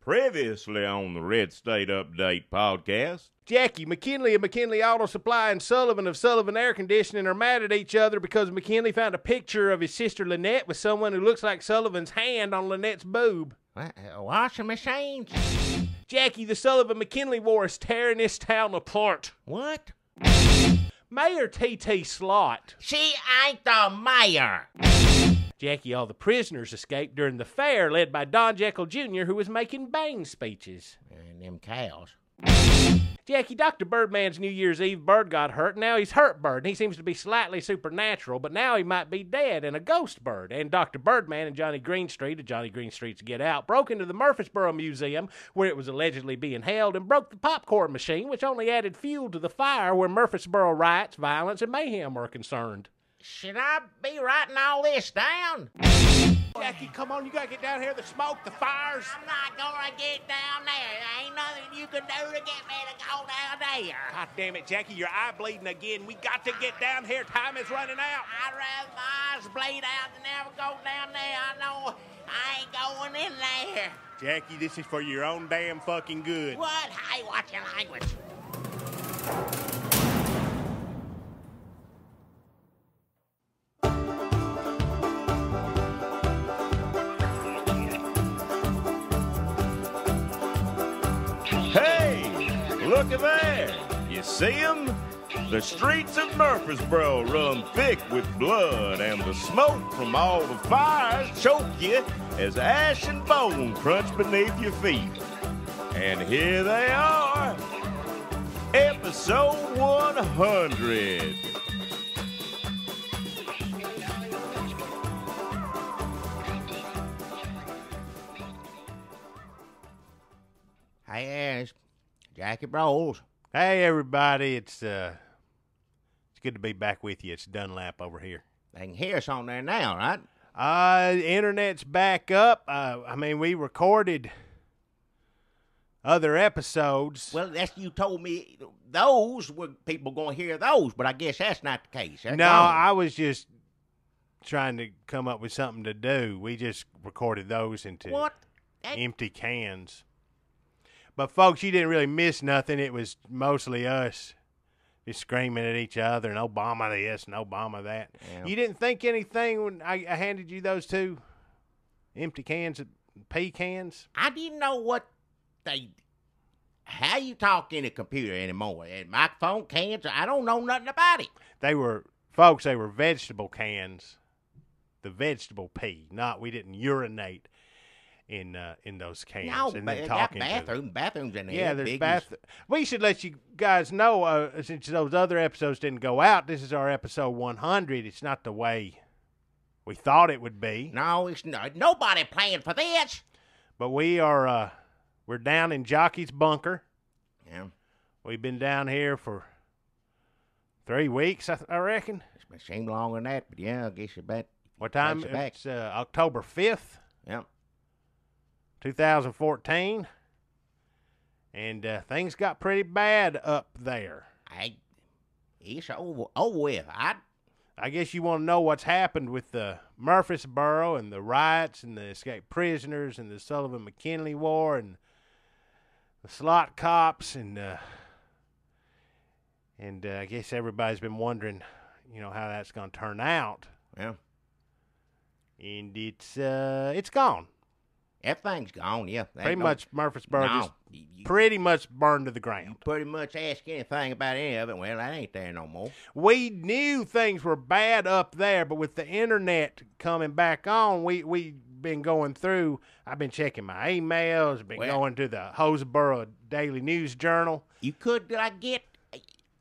Previously on the Red State Update podcast. Jackie, McKinley of McKinley Auto Supply and Sullivan of Sullivan Air Conditioning are mad at each other because McKinley found a picture of his sister Lynette with someone who looks like Sullivan's hand on Lynette's boob. Washing machines? Jackie, the Sullivan-McKinley War is tearing this town apart. What? Mayor Tee Tee Slott. She ain't the mayor. Jackie, all the prisoners escaped during the fair led by Jeckyl Jr., who was making bang speeches. And them cows. Jackie, Dr. Birdman's New Year's Eve bird got hurt. Now he's hurt bird, and he seems to be slightly supernatural, but now he might be dead and a ghost bird. And Dr. Birdman and Johnny Greenstreet of Johnny Greenstreet's Get Out broke into the Murfreesboro Museum, where it was allegedly being held, and broke the popcorn machine, which only added fuel to the fire where Murfreesboro riots, violence, and mayhem were concerned. Should I be writing all this down? Jackie, come on, you gotta get down here. The smoke, the fires. I'm not gonna get down there. There ain't nothing you can do to get me to go down there. God damn it, Jackie, your eye bleeding again. We got to get down here. Time is running out. I'd rather my eyes bleed out than ever go down there. I know I ain't going in there. Jackie, this is for your own damn fucking good. What? Hey, watch your language. Look at there. You see him? The streets of Murfreesboro run thick with blood, and the smoke from all the fires choke you as ash and bone crunch beneath your feet. And here they are, episode 100. Hey, there's Jackie Bros. Hey, everybody. It's good to be back with you. It's Dunlap over here. They can hear us on there now, right? Internet's back up. We recorded other episodes. Well, you told me those were people going to hear those, but I guess that's not the case. No, I was just trying to come up with something to do. We just recorded those into empty cans. But, folks, you didn't really miss nothing. It was mostly us just screaming at each other and Obama this and Obama that. Yeah. You didn't think anything when I handed you those two empty cans, pea cans? I didn't know how you talk in a computer anymore. And microphone cans, I don't know nothing about it. They were vegetable cans, the vegetable pea. We didn't urinate in those cans. No, and but then got bathrooms in there. Yeah, there's bathrooms. We should let you guys know, since those other episodes didn't go out, this is our episode 100. It's not the way we thought it would be. No, it's not. Nobody planned for this. But we're down in Jockie's bunker. Yeah. We've been down here for 3 weeks, I reckon. It seemed longer than that, but yeah, I guess you bet. What time? It's October 5th. Yeah. 2014, and things got pretty bad up there. It's over with. I guess you want to know what's happened with the Murfreesboro and the riots and the escaped prisoners and the Sullivan-McKinley War and the Slott cops and I guess everybody's been wondering, how that's going to turn out. Yeah. And it's gone. Everything's gone, yeah. Pretty much Murfreesboro just pretty much burned to the ground. You pretty much ask anything about any of it, well, that ain't there no more. We knew things were bad up there, but with the internet coming back on, we've been going through, I've been checking my emails, going to the Hoseboro Daily News Journal. You could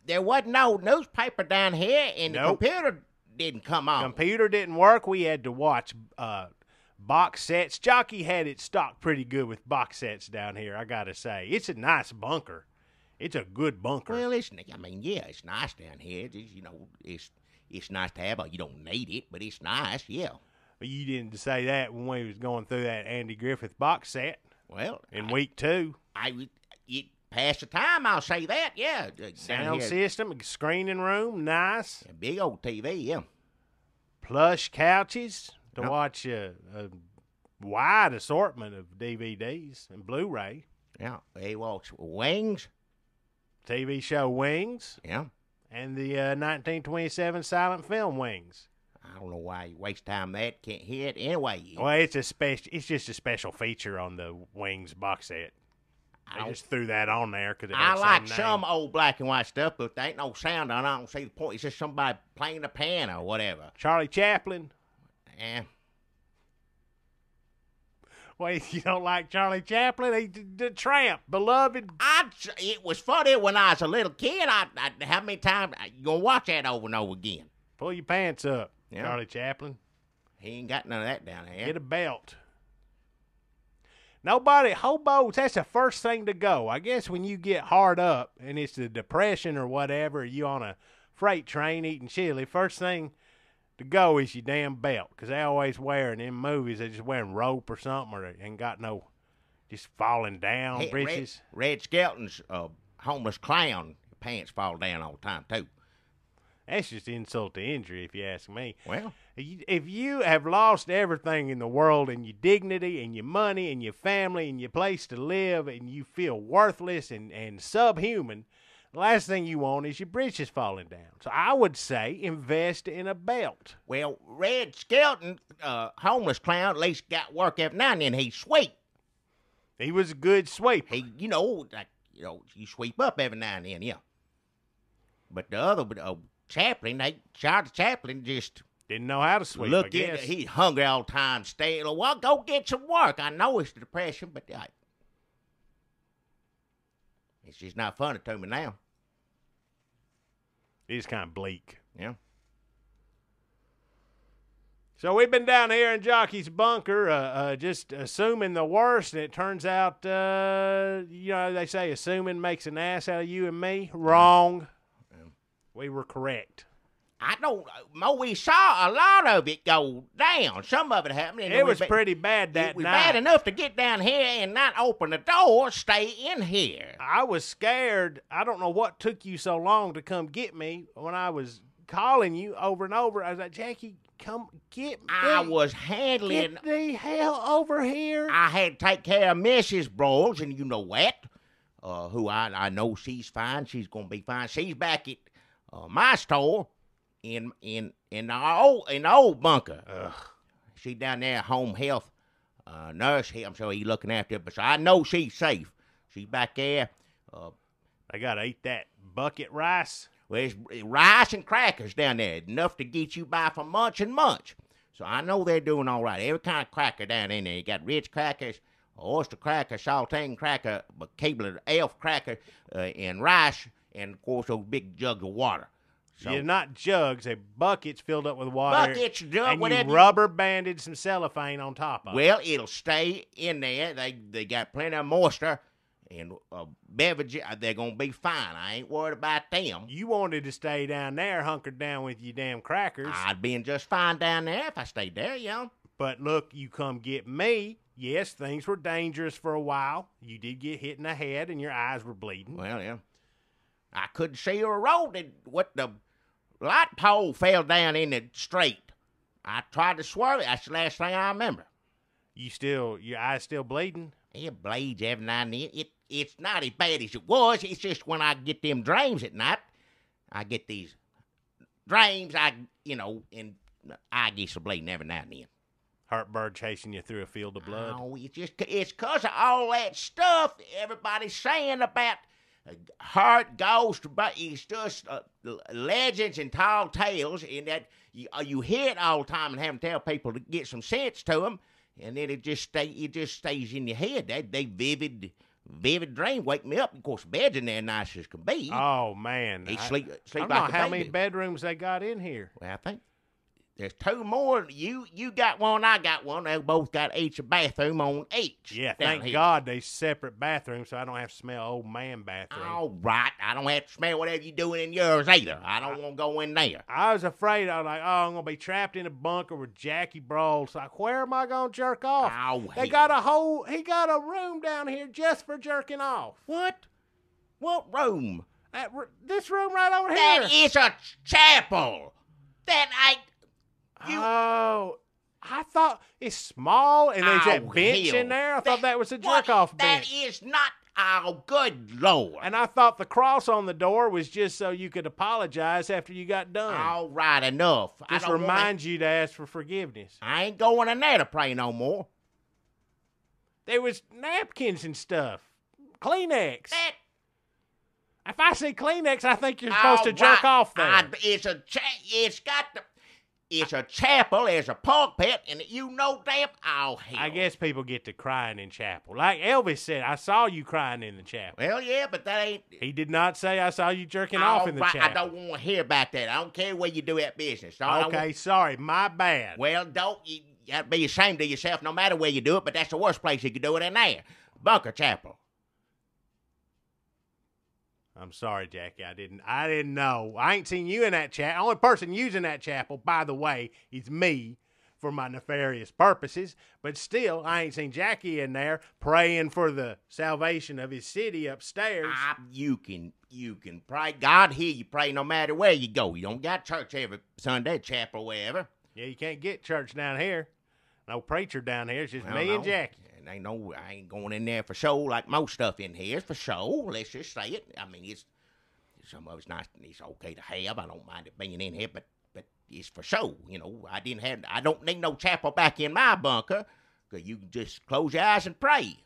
there wasn't no newspaper down here, and the computer didn't come on. Computer didn't work. We had to watch box sets. Jockie had it stocked pretty good with box sets down here, I gotta say. It's a nice bunker. It's a good bunker. Well, it's nice down here. It's nice to have. You don't need it, but it's nice, yeah. But you didn't say that when we was going through that Andy Griffith box set. Well, in week 2. It passed the time, I'll say that, yeah. Sound system, screening room, nice. A big old TV, yeah. Plush couches to watch wide assortment of DVDs and Blu-ray. Yeah, he watched Wings. TV show Wings. Yeah. And the 1927 silent film Wings. I don't know why you waste time that. Can't hear it anyway. Well, it's just a special feature on the Wings box set. I just threw that on there because I like some old black and white stuff, but there ain't no sound on it. I don't see the point. It's just somebody playing the piano or whatever. Charlie Chaplin. Yeah. Wait, you don't like Charlie Chaplin? He's the tramp, beloved. It was funny when I was a little kid. How many times you gonna watch that over and over again? Pull your pants up, Yeah. Charlie Chaplin. He ain't got none of that down there. Get a belt. Nobody, hobos, that's the first thing to go. I guess when you get hard up and it's the depression or whatever, you on a freight train eating chili, first thing to go is your damn belt. Because they always wearing in movies, they just wearing rope or something or ain't got no, just falling down, britches. Red Skelton's homeless clown pants fall down all the time, too. That's just insult to injury, if you ask me. Well, if you have lost everything in the world and your dignity and your money and your family and your place to live and you feel worthless and subhuman, the last thing you want is your britches falling down. So I would say invest in a belt. Well, Red Skelton, homeless clown, at least got work every now and then. He sweep. He was a good sweeper. You sweep up every now and then, yeah. But the other, Chaplin, Charlie Chaplin just didn't know how to sweep. Look at it. He's hungry all the time. Well, go get some work. I know it's the depression, but it's just not funny to me now. It's kind of bleak. Yeah. So we've been down here in Jockey's bunker, just assuming the worst, and it turns out, they say assuming makes an ass out of you and me. Wrong. We were correct. I don't know. We saw a lot of it go down. Some of it happened. It was pretty bad that night. It was bad enough to get down here and not open the door, stay in here. I was scared. I don't know what took you so long to come get me when I was calling you over and over. I was like, Jackie, come get me. I was handling. Get the hell over here. I had to take care of Mrs. Broyles, and you know what? Who I know she's fine. She's going to be fine. She's back at my store in the old bunker. Ugh. She down there, home health nurse. I'm sure he's looking after her, but so I know she's safe. She's back there. They got to eat that bucket rice. Well, it's rice and crackers down there, enough to get you by for months and months. So I know they're doing all right. Every kind of cracker down in there. You got Ritz crackers, oyster cracker, saltine cracker, cable elf cracker, and rice, and of course those big jugs of water. So, yeah, not jugs, they're buckets filled up with water. Buckets, and whatever. You rubber banded some cellophane on top of it. Well, it'll stay in there. They got plenty of moisture, and beverages, they're going to be fine. I ain't worried about them. You wanted to stay down there, hunkered down with your damn crackers. I'd been just fine down there if I stayed there, But look, you come get me. Yes, things were dangerous for a while. You did get hit in the head, and your eyes were bleeding. Well, yeah. I couldn't see a road. The light pole fell down in the street. I tried to swerve it. That's the last thing I remember. Your eyes still bleeding? It bleeds every now and then. It's not as bad as it was. It's just when I get them dreams at night, I get these dreams, and I get some bleeding every now and then. Heartburn chasing you through a field of blood? Oh, it's because of all that stuff everybody's saying about heart, ghost, but it's just legends and tall tales, in that you hear it all the time and have to tell people to get some sense to them, and then it just stays in your head. They vivid dream wake me up. Of course, bed's in there nice as can be. Oh man, He sleep I don't like know a how baby. many bedrooms they got in here. Well, I think there's two more. You got one, I got one. They both got each a bathroom on each. Yeah, down thank here. God they separate bathrooms, so I don't have to smell old man bathroom. All right, I don't have to smell whatever you're doing in yours either. I don't want to go in there. I was afraid. I was like, I'm gonna be trapped in a bunker with Jackie brawls. Like, where am I gonna jerk off? Oh, He got a room down here just for jerking off. What room? This room right over That here. is a chapel. That ain't. Oh, I thought it's small, and there's that bench hell. in there. I thought that was a jerk-off bench. That is not. Oh, good Lord. And I thought the cross on the door was just so you could apologize after you got done. All right, enough. Just remind you to ask for forgiveness. I ain't going in there to pray no more. There was napkins and stuff. Kleenex. If I say Kleenex, I think you're supposed to jerk off there. It's a chapel, there's a pulpit, and you know damn, hell. I guess people get to crying in chapel. Like Elvis said, I saw you crying in the chapel. Well, yeah, but that ain't... He did not say I saw you jerking off in the chapel. I don't want to hear about that. I don't care where you do that business. Okay, sorry, my bad. Well, you have to be ashamed of yourself no matter where you do it, but that's the worst place you could do it in there. Bunker Chapel. I'm sorry, Jackie. I didn't know. I ain't seen you in that chapel. Only person using that chapel, by the way, is me for my nefarious purposes. But still, I ain't seen Jackie in there praying for the salvation of his city upstairs. You can pray. God hear you pray no matter where you go. You don't got church every Sunday, chapel, wherever. Yeah, you can't get church down here. No preacher down here. It's just me and Jackie. I ain't going in there for show like most stuff in here. It's for show. Let's just say it. I mean, some of it's nice. It's okay to have. I don't mind it being in here, but it's for show. You know, I don't need no chapel back in my bunker, because you can just close your eyes and pray.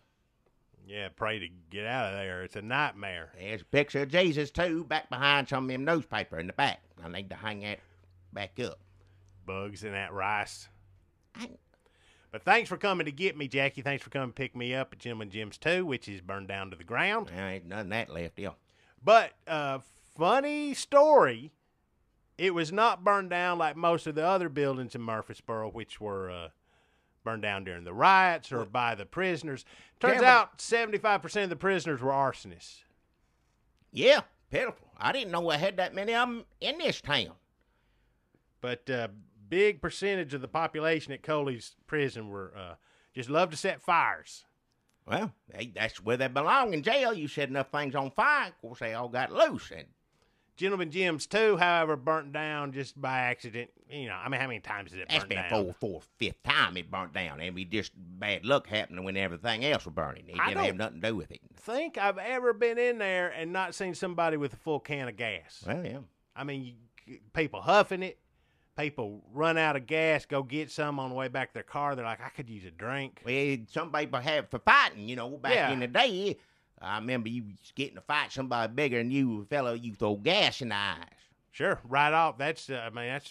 Yeah, pray to get out of there. It's a nightmare. There's a picture of Jesus, too, back behind some of them newspaper in the back. I need to hang that back up. Bugs in that rice. But thanks for coming to get me, Jackie. Thanks for coming to pick me up at Gentleman Jim's 2, which is burned down to the ground. There ain't nothing that left, yeah. But, funny story, it was not burned down like most of the other buildings in Murfreesboro, which were burned down during the riots or by the prisoners. Turns out 75% of the prisoners were arsonists. Yeah, pitiful. I didn't know I had that many of them in this town. But big percentage of the population at Coley's prison were just love to set fires. Well, that's where they belong in jail. You set enough things on fire, of course, they all got loose. And Gentleman Jim's 2, however, burnt down just by accident. You know, I mean, how many times did it burn down? That's been fifth time it burnt down. And we just bad luck happened when everything else was burning. It didn't have nothing to do with it. I think I've ever been in there and not seen somebody with a full can of gas. Well, yeah. I mean, people huffing it. People run out of gas, go get some on the way back to their car. They're like, I could use a drink. Well, some people have for fighting, you know, back in the day. I remember you getting a fight somebody bigger than you, fellow, you throw gas in the eyes. Sure, right off. That's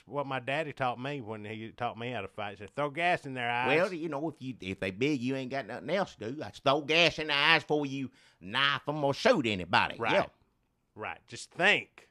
what my daddy taught me when he taught me how to fight. He said, throw gas in their eyes. Well, you know, if they big, you ain't got nothing else to do. I throw gas in the eyes before you knife them or shoot anybody. Right. Yeah. Right. Just think.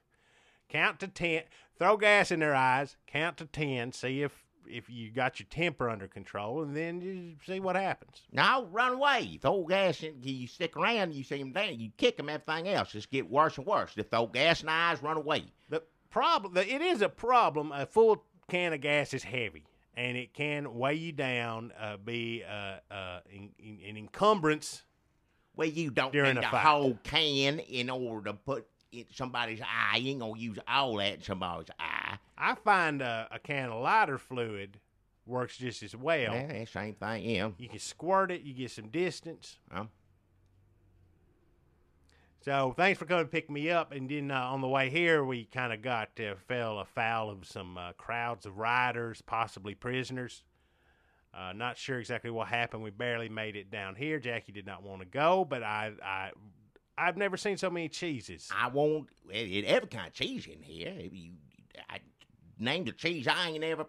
Count to 10. Throw gas in their eyes. Count to 10. See if you got your temper under control, and then you see what happens. No, run away. Throw gas in. You stick around. You see them down. You kick them. Everything else just get worse and worse. Just throw gas in the eyes. Run away. It is a problem. A full can of gas is heavy, and it can weigh you down. Be an encumbrance. Well, you don't need the whole can in order to put in somebody's eye. You ain't gonna use all that in somebody's eye. I find a can of lighter fluid works just as well. Yeah, same thing. Yeah. You can squirt it. You get some distance. So thanks for coming to pick me up. And then on the way here, we kind of fell afoul of some crowds of rioters, possibly prisoners. Not sure exactly what happened. We barely made it down here. Jackie did not want to go, but I've never seen so many cheeses. Every kind of cheese in here. I named a cheese I ain't never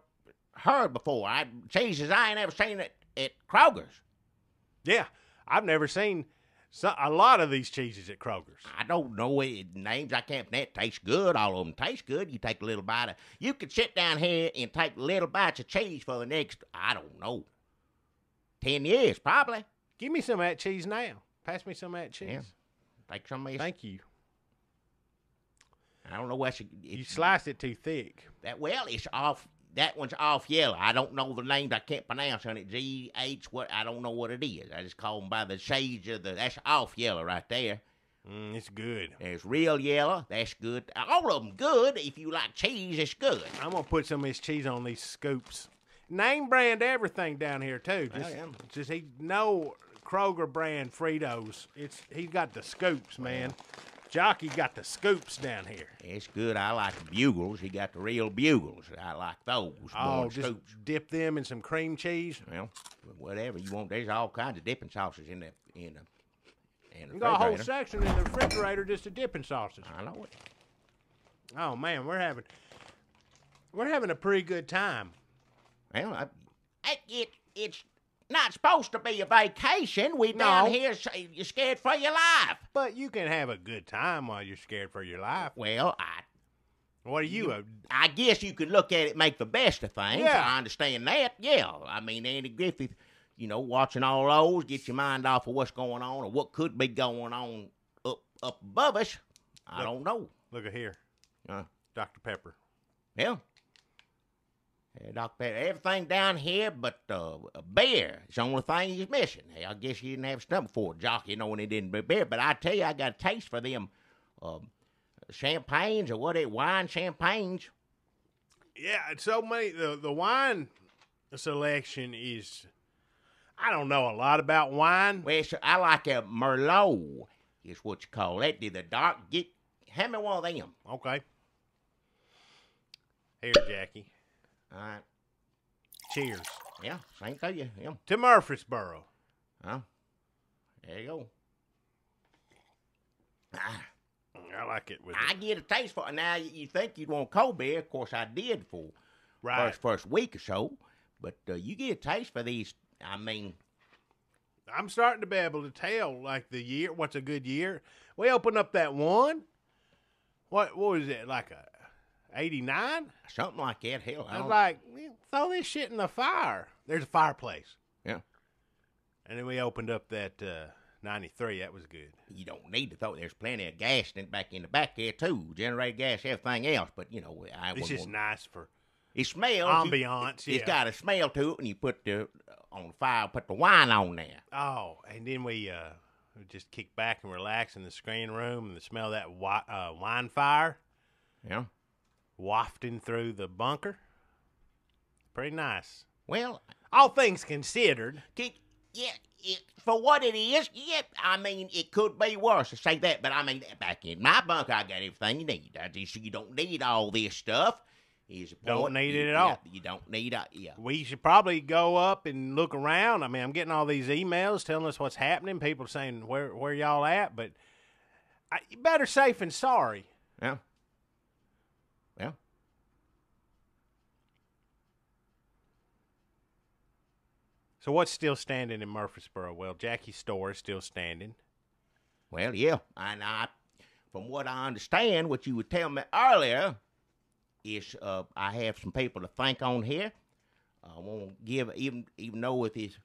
heard before. Cheeses I ain't ever seen at Kroger's. Yeah, I've never seen a lot of these cheeses at Kroger's. I don't know names. I can't. That tastes good. All of them taste good. You take a little bite you could sit down here and take little bites of cheese for the next, I don't know, 10 years probably. Give me some of that cheese now. Pass me some of that cheese. Yeah. Take some of this. Thank you. I don't know what you sliced it too thick. It's off. That one's off yellow. I don't know the names. I can't pronounce on it. GH. I don't know what it is. I just call them by the shades of that's off yellow right there. It's good. There's real yellow. That's good. All of them good. If you like cheese, it's good. I'm gonna put some of this cheese on these scoops. name brand everything down here too. Yeah. Just he no Kroger brand Fritos. He's got the scoops, man. Jockie got the scoops down here. It's good. I like the Bugles. He got the real Bugles. I like those. Oh, just scoops. dip them in some cream cheese. Well, whatever you want. There's all kinds of dipping sauces in the You got a whole refrigerator. section in the refrigerator just of dipping sauces. I know it. Oh man, we're having a pretty good time. Well, it's not supposed to be a vacation. We down here, you're scared for your life. But you can have a good time while you're scared for your life. Well, What are you? I guess you could look at it, make the best of things. Yeah. I understand that. Yeah. I mean, Andy Griffith, watching all those, get your mind off of what's going on or what could be going on up above us. I don't know. Look at here. Dr. Pepper. Yeah. Dr. Pepper, everything down here but a bear. It's the only thing he's missing. Hey, I guess he didn't have stomach for it, Jockie, when he didn't bear. But I tell you, I got a taste for them champagnes or wine champagnes. Yeah, it's so many. The wine selection is. I don't know a lot about wine. Well, I like a Merlot, is what you call it. The dark. Hand me one of them. Okay. Here, Jackie. All right. Cheers. Yeah, same to you. Yeah. To Murfreesboro. Huh? There you go. I like it with I get a taste for it. Now, you think you'd want cold beer. Of course, I did for first week or so. But you get a taste for these. I mean, I'm starting to be able to tell, like, the year, what's a good year. We opened up that one. What was it, like a 89? something like that. Hell, I was like, throw this shit in the fire. There's a fireplace. Yeah. And then we opened up that 93. That was good. You don't need to throw. There's plenty of gas back in the back there, too. Generator gas, everything else. But, It's just nice for it smells. ambiance. It's got a smell to it when you put on the fire, put the wine on there. Oh, and then we just kick back and relax in the screen room and the smell of that wine fire. Yeah. Wafting through the bunker. Pretty nice. Well, all things considered. For what it is, I mean, it could be worse to say that, but I mean, back in my bunker, I got everything you need. You don't need all this stuff. Don't need it at all. You don't need it, yeah. We should probably go up and look around. I mean, I'm getting all these emails telling us what's happening. People saying, where y'all at? But better safe than sorry. Yeah. Yeah. So what's still standing in Murfreesboro? Well, Jackie's store is still standing. Well, yeah. And from what I understand, what you were telling me earlier is I have some people to thank on here. I won't give, even though with his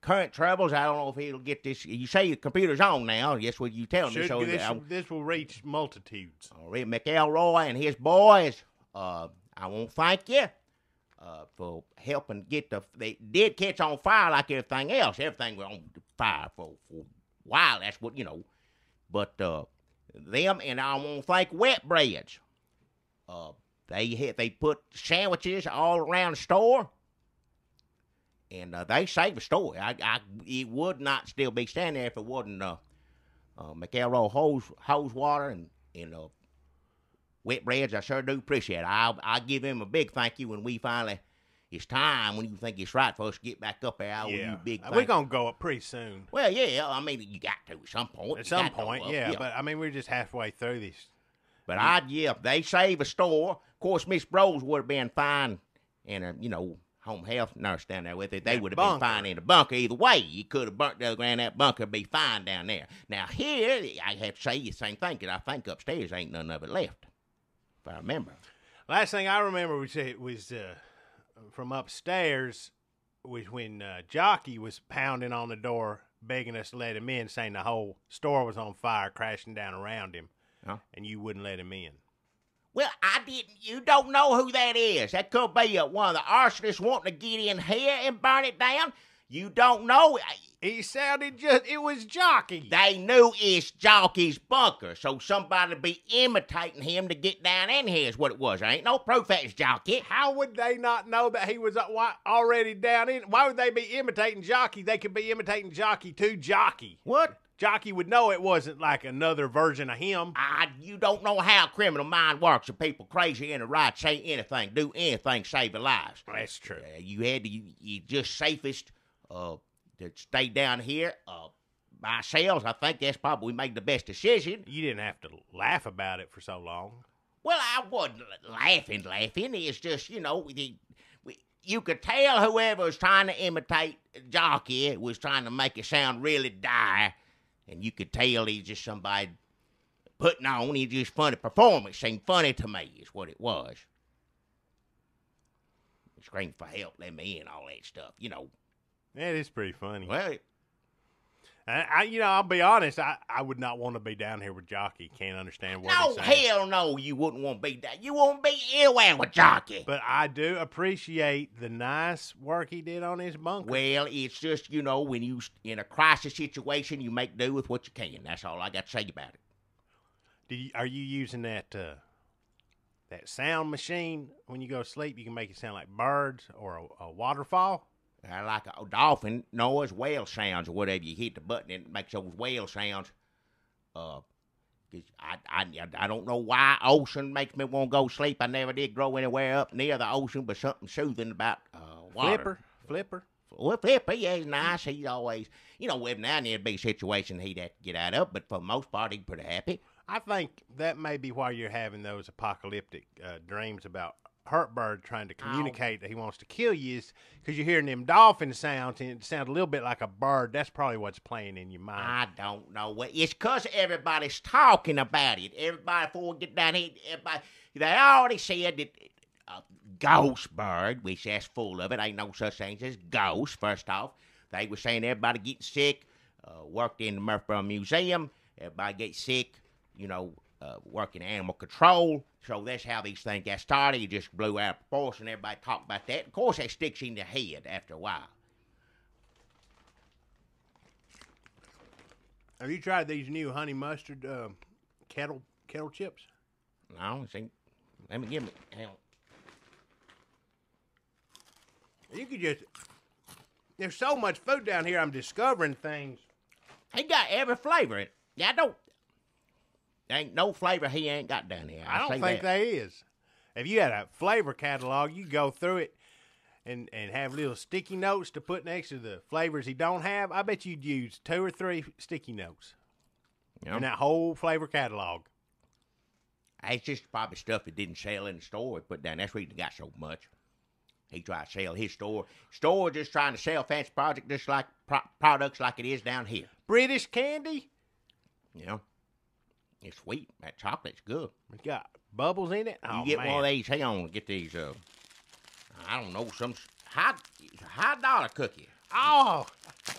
current troubles, I don't know if he'll get this. You say the computer's on now. That's what you telling me. So this will reach multitudes. Reo McElroy and his boys, I want to thank you for helping get they did catch on fire like everything else. Everything was on fire for a while. That's what, But them, and I want to thank Wizardbeards. They put sandwiches all around the store, and they saved the store. It would not still be standing there if it wasn't McElroy hose water and Wizardbeards. I sure do appreciate it. I'll give him a big thank you when we finally. It's time when you think it's right for us to get back up there. We're going to go up pretty soon. Well, yeah, I mean, you got to at some point. At some point, yeah, but I mean, we're just halfway through this. But they save a store. Of course, Miss Bros would have been fine in a, home health nurse down there with it. They would have been fine in the bunker either way. You could have burnt the other ground. That bunker would be fine down there. Now, here, I have to say the same thing, because I think upstairs ain't none of it left, if I remember. Last thing I remember was from upstairs was when Jockie was pounding on the door, begging us to let him in, saying the whole store was on fire, crashing down around him, and you wouldn't let him in. Well, I didn't. You don't know who that is. That could be one of the arsonists wanting to get in here and burn it down. You don't know. He sounded it was Jockie. They knew it's Jockie's bunker, so somebody be imitating him to get down in here is what it was. There ain't no proof that it's Jockie. How would they not know that he was already down in? Why would they be imitating Jockie? They could be imitating Jockie to Jockie. What? Jockie would know it wasn't like another version of him. You don't know how criminal mind works. If people crazy in the right say anything, do anything, save their lives. That's true. You just safest to stay down here by ourselves. I think that's probably made the best decision. You didn't have to laugh about it for so long. Well, I wasn't laughing. It's just, you could tell whoever was trying to imitate Jockie was trying to make it sound really dire. And you could tell he's just somebody putting on. He's just funny performance. Seemed funny to me is what it was. Scream for help, let me in, all that stuff, That is pretty funny. Well, I'll be honest. I would not want to be down here with Jockie. Can't understand what he's saying. Hell no, you wouldn't want to be down. You won't be anywhere with Jockie. But I do appreciate the nice work he did on his bunker. Well, it's just, when you in a crisis situation, you make do with what you can. That's all I got to say about it. Are you using that sound machine when you go to sleep? You can make it sound like birds or a waterfall. Like a dolphin noise, whale sounds, or whatever. You hit the button and it makes those whale sounds. I don't know why ocean makes me want to go sleep. I never did grow anywhere up near the ocean, but something soothing about water. Flipper. Well, Flipper, yeah, he's nice. He's always, every now and then there'd be a situation he'd have to get out of, but for the most part, he's pretty happy. I think that may be why you're having those apocalyptic dreams about Hurtbird trying to communicate that he wants to kill you, is because you're hearing them dolphin sounds, and it sounds a little bit like a bird. That's probably what's playing in your mind. I don't know. It's because everybody's talking about it. Everybody, before we get down here, they already said that a ghost bird, which that's full of it, ain't no such thing as ghosts, first off. They were saying everybody getting sick, worked in the Murfreesboro Museum, everybody gets sick, working animal control. So that's how these things got started. It just blew out of proportion. Everybody talked about that. Of course, that sticks in your head after a while. Have you tried these new honey mustard kettle chips? No, see, let me give me. Hang on. You could just. There's so much food down here. I'm discovering things. He got every flavor. Yeah, I don't. There ain't no flavor he ain't got down here. I don't think there is. If you had a flavor catalog, you go through it and have little sticky notes to put next to the flavors he don't have. I bet you'd use 2 or 3 sticky notes in that whole flavor catalog. It's just probably stuff that didn't sell in the store. He put down. That's where he got so much. He tried to sell his store. Store just trying to sell fancy products just like products like it is down here. British candy? It's sweet. That chocolate's good. It's got bubbles in it. You get one of these. Hang on, get these. I don't know, some high dollar cookie. Oh,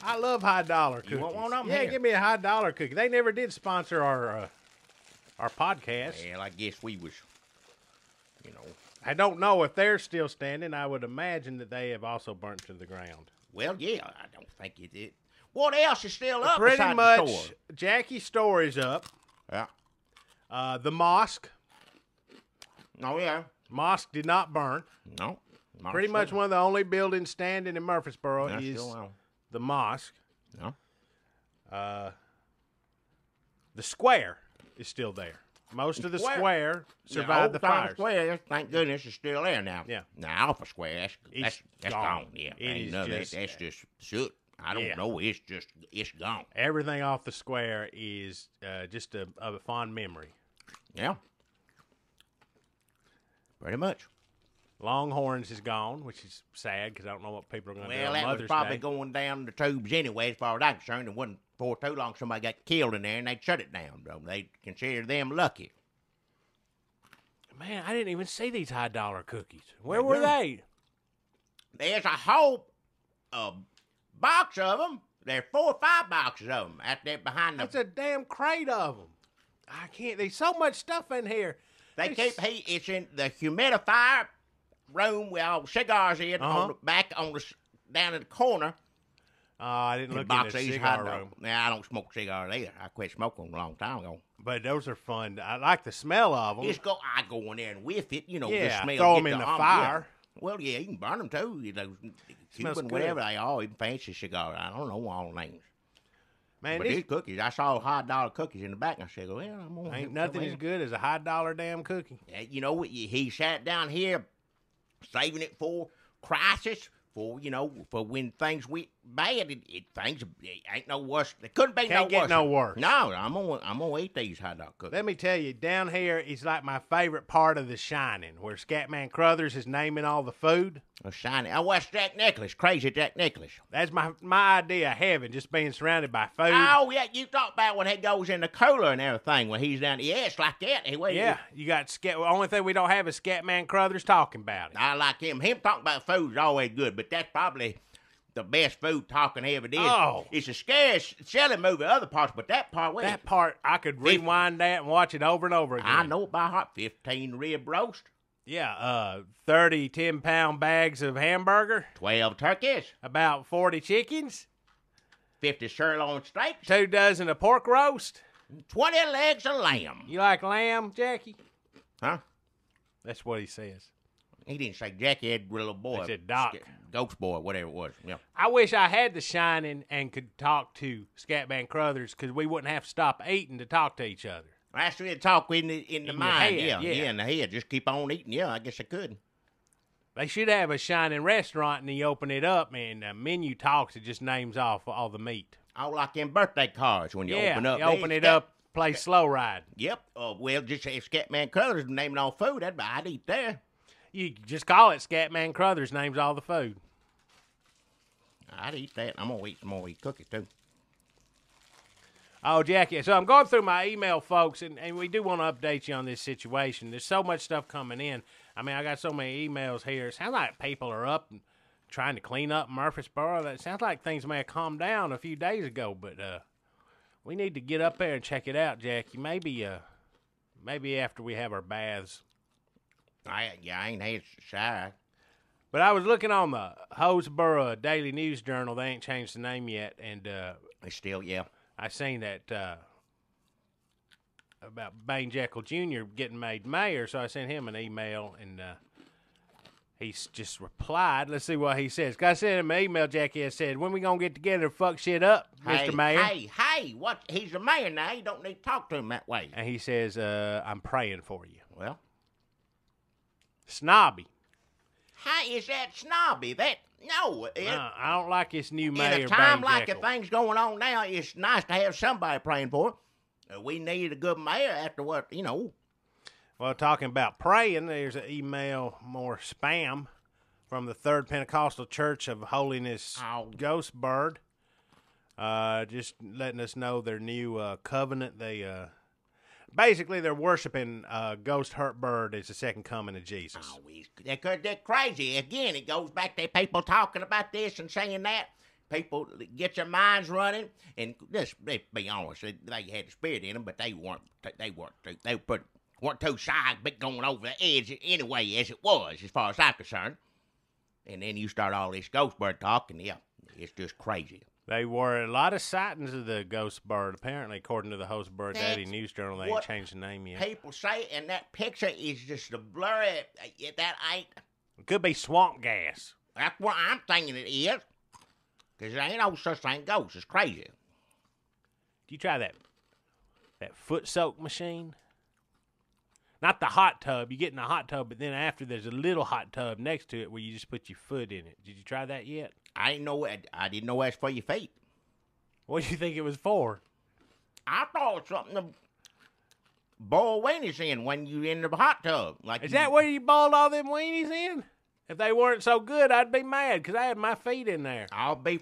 I love high dollar cookies. You want one of them? Yeah, here? give me a high dollar cookie. They never did sponsor our podcast. Well, I guess we was, I don't know if they're still standing. I would imagine that they have also burnt to the ground. Well, yeah, I don't think it did. What else is still up? Pretty besides much, the store? Jackie's store is up. Yeah. The mosque. Oh, yeah. Mosque did not burn. No. Pretty much one of the only buildings standing in Murfreesboro That's is still on. the mosque. No. The square is still there. Most of the square survived the fires. Square, thank goodness, is still there now. Yeah. Now, Alpha Square, that's gone. Yeah. That's just soot. I don't know. It's gone. Everything off the square is just a fond memory. Yeah. Pretty much. Longhorns is gone, which is sad because I don't know what people are going to do on Well, that Mother's was probably Day. going down the tubes anyway, as far as I'm concerned. It wasn't for too long somebody got killed in there and they'd shut it down, bro. They consider them lucky. Man, I didn't even see these high dollar cookies. Where were they? There's a whole box of them. There's 4 or 5 boxes of them out there behind the... That's a damn crate of them. I can't... There's so much stuff in here. They keep... It's in the humidifier room with all cigars in on the back, down in the corner. I didn't look box in the these cigar hot dogs. room. Now, I don't smoke cigars either. I quit smoking them a long time ago. But those are fun. I like the smell of them. I go in there and whiff it, the smell. Throw them in the fire. Yeah. Well, yeah, you can burn them too. Smells Cuban, good. whatever they are, even fancy cigars. I don't know all the names. Man, But these cookies, I saw $100 cookies in the back, and I said, well, I'm going to ain't nothing as good as a $1 damn cookie. You know what? He sat down here saving it for crisis, for when things went bad. Things ain't no worse. It couldn't be Can't get no worse. No, I'm gonna eat these hot dog cookies. Let me tell you, down here is like my favorite part of The Shining, where Scatman Crothers is naming all the food. A shiny. I watched Jack Nicklaus, crazy Jack Nicklaus. That's my idea of heaven, just being surrounded by food. Oh yeah, you talk about when he goes in the cooler and everything when he's down. Yeah, it's like that. Yeah, you got the only thing we don't have is Scatman Crothers talking about it. I like him. Him talking about food is always good, but that's probably the best food talking ever did. Oh. It's a scary selling movie, other parts, but that part, That part, I could rewind that and watch it over and over again. I know it by heart. 15 rib roast. Yeah, 30 10-pound bags of hamburger, 12 turkeys, about 40 chickens, 50 sirloin steaks, 2 dozen of pork roast. 20 legs of lamb. You like lamb, Jackie? Huh? That's what he says. He didn't say Jackie had a little boy. He said Doc. Ghost boy, whatever it was. Yeah. I wish I had The Shining and could talk to Scatman Crothers because we wouldn't have to stop eating to talk to each other. That's really talk in the mind. Head, yeah, in the head. Just keep on eating. Yeah, I guess I could. They should have a Shining restaurant and you open it up and the menu talks. It just names off all the meat. Oh, like in birthday cards when you open up. You open it up, play Slow Ride. Yep. Well, just if Scatman Crothers naming all food, I'd eat there. You just call it Scatman Crothers names all the food. I'd eat that. I'm going to eat some more cookies, too. Oh, Jackie. So I'm going through my email, folks, and we do want to update you on this situation. There's so much stuff coming in. I mean, I got so many emails here. It sounds like people are up and trying to clean up Murfreesboro. That sounds like things may have calmed down a few days ago, but we need to get up there and check it out, Jackie. Maybe after we have our baths. I ain't had shy. But I was looking on the Hoseboro Daily News Journal. They ain't changed the name yet, and They still, yeah. I seen that about Jeckyl Jr. getting made mayor, so I sent him an email, and he's just replied. Let's see what he says. 'Cause I sent him an email, Jackie. I said, when we going to get together and fuck shit up, Mr. Mayor? Hey, what? He's the mayor now. You don't need to talk to him that way. And he says, I'm praying for you. Well, Snobby. how is that snobby? No. I don't like this new mayor, In a time Bang like the Jekyll. things going on now, it's nice to have somebody praying for it. We need a good mayor after what, Well, talking about praying, there's an email, more spam, from the Third Pentecostal Church of Holiness Ghost Bird. Just letting us know their new covenant. Basically, they're worshiping Ghost Hurt Bird as the second coming of Jesus. Oh, they're crazy. Again, it goes back to people talking about this and saying that. People get their minds running, and let's be honest, they had the spirit in them, but they weren't too shy, but going over the edge anyway, as it was, as far as I'm concerned. And then you start all this ghost bird talk, and yeah, it's just crazy. They were a lot of sightings of the ghost bird, apparently, according to the Hoseboro Daily News Journal. They ain't changed the name yet. People say, and that picture is just a blurry. That ain't. It could be swamp gas. That's what I'm thinking it is. Because there ain't no such thing ghosts. It's crazy. Do you try that foot soak machine? Not the hot tub. You get in the hot tub, but then after there's a little hot tub next to it where you just put your foot in it. Did you try that yet? I didn't know that's for your feet. What do you think it was for? I thought it was something to boil weenies in when you in the hot tub. Is that where you boiled all them weenies in? If they weren't so good, I'd be mad because I had my feet in there. I'll be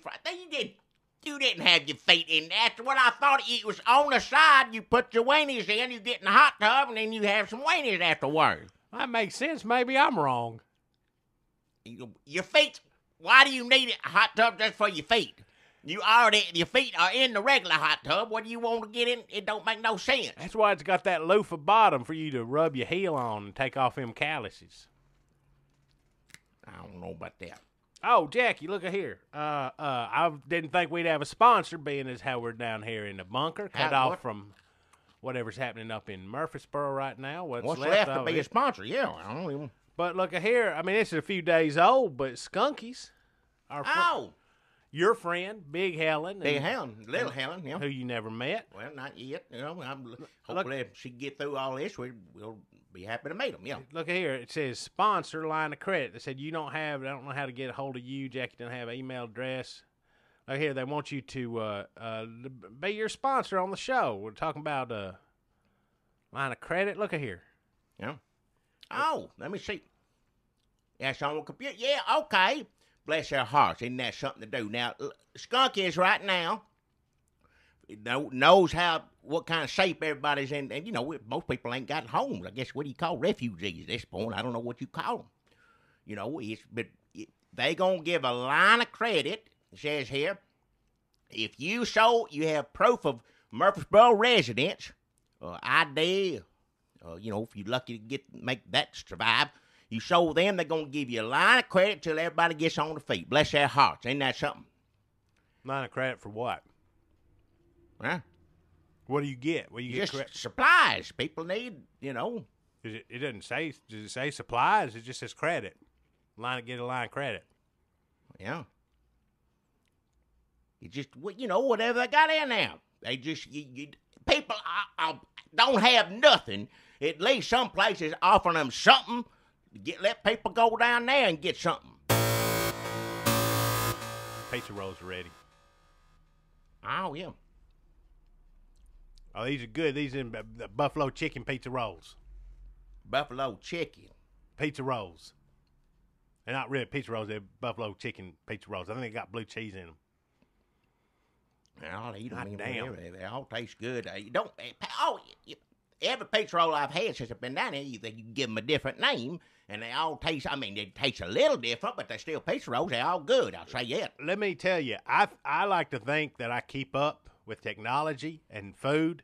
You didn't have your feet in. That's what I thought. It was on the side. You put your weenies in, you get in the hot tub, and then you have some weenies afterwards. That makes sense. Maybe I'm wrong. Your feet. Why do you need a hot tub just for your feet? Your feet are in the regular hot tub. What do you want to get in? It don't make no sense. That's why it's got that loofah bottom for you to rub your heel on and take off them calluses. I don't know about that. Oh, Jackie, look at here. I didn't think we'd have a sponsor, being as how we're down here in the bunker, cut off from whatever's happening up in Murfreesboro right now. What's left to be a sponsor? Yeah, I don't even. But look at here. I mean, this is a few days old, but Skunkies, your friend, Big Helen. Little Helen, yeah. Who you never met. Well, not yet. You know, hopefully if she can get through all this, we'll be happy to meet them, yeah. Look at here. It says sponsor line of credit. They said I don't know how to get a hold of you. Jackie doesn't have an email address. Look here. They want you to be your sponsor on the show. We're talking about line of credit. Look at here. Yeah. Oh, let me see. That's on the computer. Yeah, okay. Bless their hearts. Isn't that something to do? Now, Skunky is right now, knows what kind of shape everybody's in. And, you know, most people ain't got homes. I guess, what do you call refugees at this point? I don't know what you call them. You know, they going to give a line of credit. It says here, if you have proof of Murfreesboro residence, ID, you know, if you're lucky to make that survive, you show them, they're going to give you a line of credit till everybody gets on their feet. Bless their hearts. Ain't that something? Line of credit for what? Huh? What do you get? What do you get? Just supplies. People need, you know. It doesn't say, does it say supplies? It just says credit. Get a line of credit. Yeah. You just, you know, whatever they got in there. They just, people don't have nothing. At least some places offering them something. Let people go down there and get something. Pizza rolls are ready. Oh, yeah. Oh, these are good. These are the buffalo chicken pizza rolls. Buffalo chicken. Pizza rolls. They're not really pizza rolls. They're buffalo chicken pizza rolls. I think they got blue cheese in them. I'll eat them. Damn. They all taste good. Every pizza roll I've had since I've been down here, you can give them a different name, and they all taste, they taste a little different, but they're still pizza rolls. They're all good, I'll say that. Let me tell you, I like to think that I keep up with technology and food,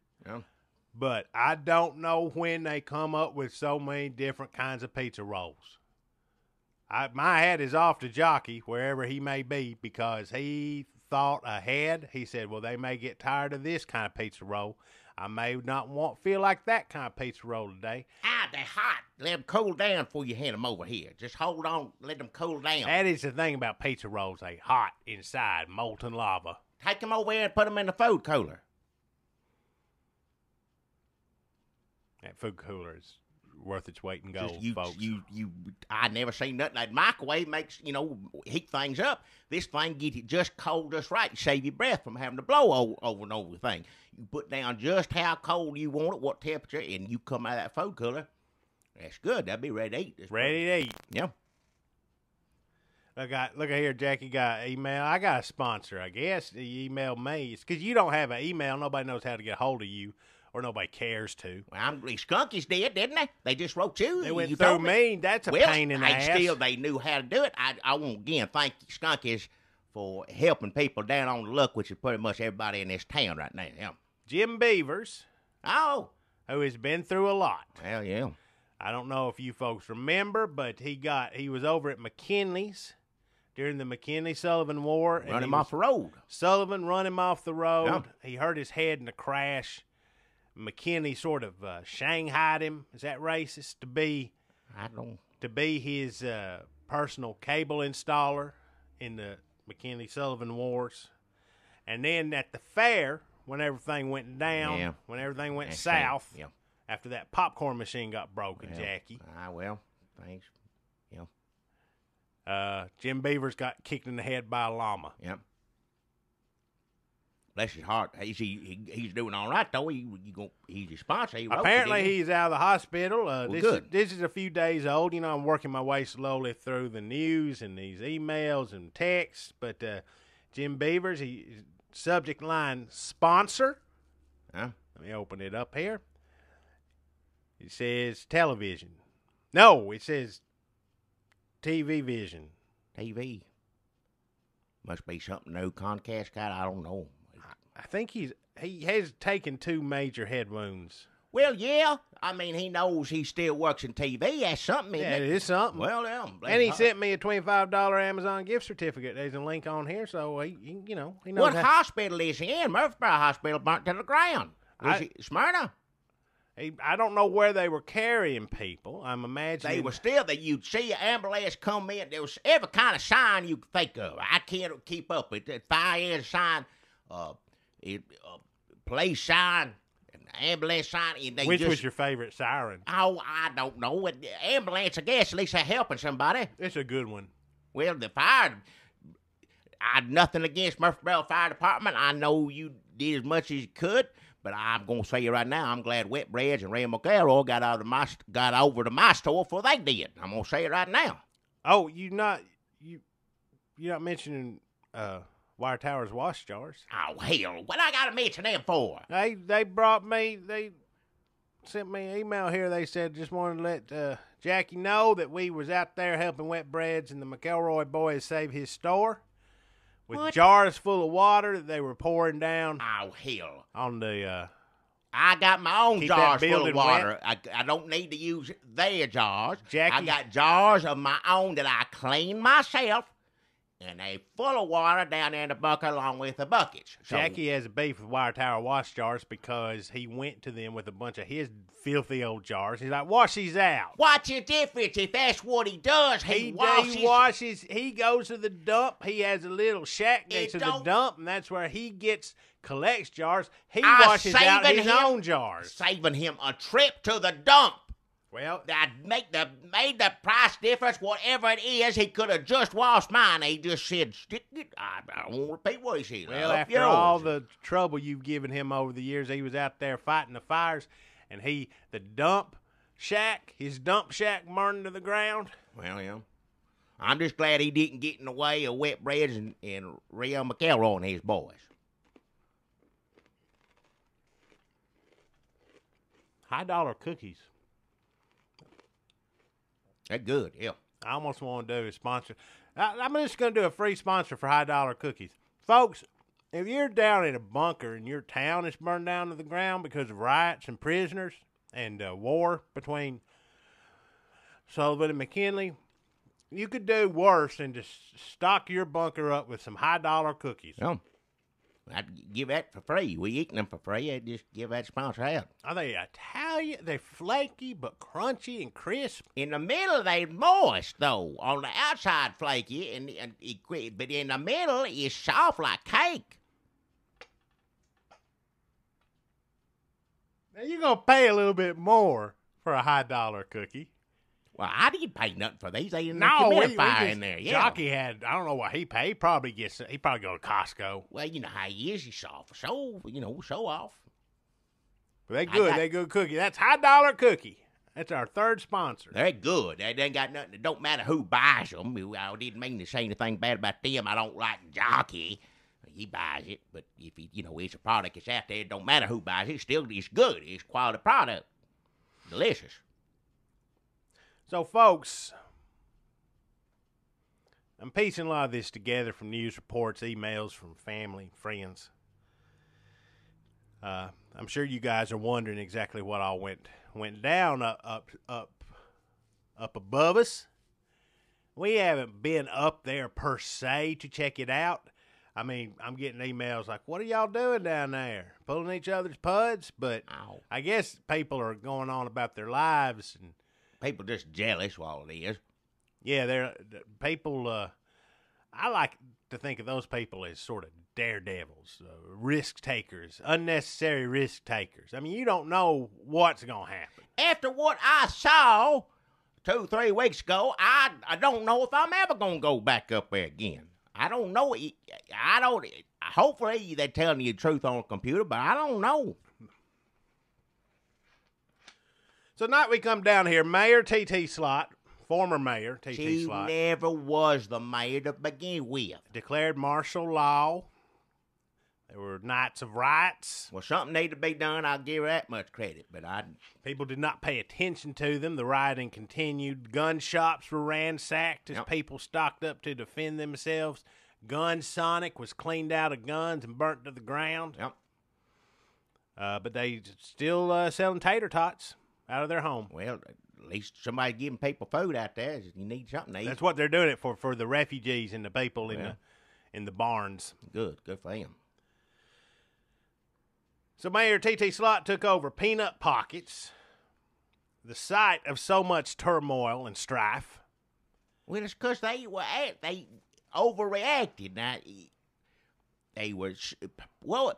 but I don't know when they come up with so many different kinds of pizza rolls. My hat is off to Jockie, wherever he may be, because he thought ahead. He said, well, they may get tired of this kind of pizza roll. I may not feel like that kind of pizza roll today. They're hot. Let them cool down before you hand them over here. Just hold on. Let them cool down. That is the thing about pizza rolls. They hot inside, molten lava. Take them over here and put them in the food cooler. That food cooler is worth its weight in gold, folks. I never seen nothing. That microwave makes, heat things up. This thing get it just cold just right. Save your breath from having to blow over and over the thing. You put down just how cold you want it, what temperature, and you come out of that food cooler. That's good. That'll be ready to eat. Ready to eat. Yeah. Look at here, Jackie got an email. I got a sponsor, I guess. He emailed me. It's because you don't have an email. Nobody knows how to get a hold of you, or nobody cares to. Well, Skunkies did, didn't they? They just wrote you. They went through me. That's a pain in the ass. Still, they knew how to do it. I want again thank Skunkies for helping people down on the luck, which is pretty much everybody in this town right now. Yeah. Jim Beavers. Oh. Who has been through a lot. Hell yeah. I don't know if you folks remember, but he was over at McKinley's during the McKinley-Sullivan War. Run him off the road. Sullivan run him off the road. Yeah. He hurt his head in a crash. McKinley sort of shanghaied him. Is that racist? To be his personal cable installer in the McKinley-Sullivan Wars. And then at the fair, when everything went down, when everything went south, after that popcorn machine got broken, Jackie. Thanks. Jim Beavers got kicked in the head by a llama. Yep. Bless his heart. He's doing all right, though. He's your sponsor. Apparently, he's out of the hospital. Good. This is a few days old. I'm working my way slowly through the news and these emails and texts. But Jim Beavers, subject line sponsor. Huh? Let me open it up here. It says television. No, it says TV vision. TV. Must be something new Comcast got. I don't know. I think he has taken 2 major head wounds Well, yeah. I mean, he knows he still works in TV. That's something, isn't Yeah, it? it is something. Well, yeah. And he sent me a $25 Amazon gift certificate. There's a link on here, so he knows. What hospital is he in? Murfreesboro Hospital burnt to the ground. Was he Smyrna? I don't know where they were carrying people. I'm imagining They were still that you'd see an ambulance come in. There was every kind of sign you could think of. I can't keep up with it. Fire engine sign, police sign, ambulance sign. Which was your favorite siren? Oh, I don't know. Ambulance, I guess. At least they're helping somebody. It's a good one. Well, the fire. I had nothing against Murfreesboro Fire Department. I know you did as much as you could. But I'm going to say you right now, I'm glad Wizardbeards and Reo McElroy got over to my store before they did. I'm going to say it right now. Oh, you're not mentioning Wiretower's wash jars. Oh, hell. What I got to mention them for? They sent me an email here. They said just wanted to let Jackie know that we was out there helping Wizardbeards and the McElroy Boys save his store. With jars full of water that they were pouring down. Oh, hell. On the, I got my own jars full of water. Wet. I don't need to use their jars. Jackie, I got jars of my own that I clean myself, and they full of water down there in the bucket along with the buckets. So, Jackie has a beef with Wiretower wash jars because he went to them with a bunch of his filthy old jars. He's like, wash these out. What's the difference if that's what he does? He washes. He goes to the dump. He has a little shack next to the dump, and that's where he collects jars. He washes out his own jars. Saving him a trip to the dump. Well, that made the price difference, whatever it is. He could have just washed mine. He just said, stick it. I don't want to repeat what he said. Well, after all the trouble you've given him over the years, he was out there fighting the fires, and his dump shack burned to the ground. Well, yeah. I'm just glad he didn't get in the way of Wizardbeards and Reo McElroy and his boys. $high cookies. They're good, yeah. I almost want to do a sponsor. I'm just going to do a free sponsor for $high cookies. Folks, if you're down in a bunker and your town is burned down to the ground because of riots and prisoners and war between Sullivan and McKinley, you could do worse than just stock your bunker up with some $high cookies. Yeah. I'd give that for free. We eating them for free. I'd just give that sponsor out. Are they Italian? They're flaky but crunchy and crisp. In the middle, they're moist, though. On the outside, flaky, but in the middle, it's soft like cake. Now, you're going to pay a little bit more for a $high cookie. Well, I didn't pay nothing for these. They didn't humidifier in there. Yeah. Jockie had, I don't know what he paid. He probably go to Costco. Well, you know how he is. He's soft. Show off. But they good. They good cookie. That's $high cookie. That's our third sponsor. They're good. They ain't got nothing. It don't matter who buys them. I didn't mean to say anything bad about them. I don't like Jockie. He buys it. But if it's a product that's out there, it don't matter who buys it. It's good. It's quality product. Delicious. So, folks, I'm piecing a lot of this together from news reports, emails from family, friends. I'm sure you guys are wondering exactly what all went down up above us. We haven't been up there per se to check it out. I mean, I'm getting emails like, what are y'all doing down there? Pulling each other's puds? But I guess people are going on about their lives and people just jealous while it is. Yeah, they're people. I like to think of those people as sort of daredevils, risk takers, unnecessary risk takers. I mean, you don't know what's going to happen. After what I saw 2-3 weeks ago, I don't know if I'm ever going to go back up there again. I don't know. Hopefully, they're telling you the truth on a computer, but I don't know. So tonight we come down here, Mayor Tee Tee Slott, former Mayor Tee Tee Slott. She never was the mayor to begin with. Declared martial law. There were nights of riots. Well, something needed to be done. I'll give her that much credit, but people did not pay attention to them. The rioting continued. Gun shops were ransacked as people stocked up to defend themselves. Gun Sonic was cleaned out of guns and burnt to the ground. Yep. But they still selling tater tots out of their home. Well, at least somebody giving people food out there. You need something to eat. That's what they're doing it for the refugees and the people in the barns. Good for them. So Mayor Tee Tee Slott took over Peanut Pockets, the site of so much turmoil and strife. Well, it's because they overreacted. Now, they were,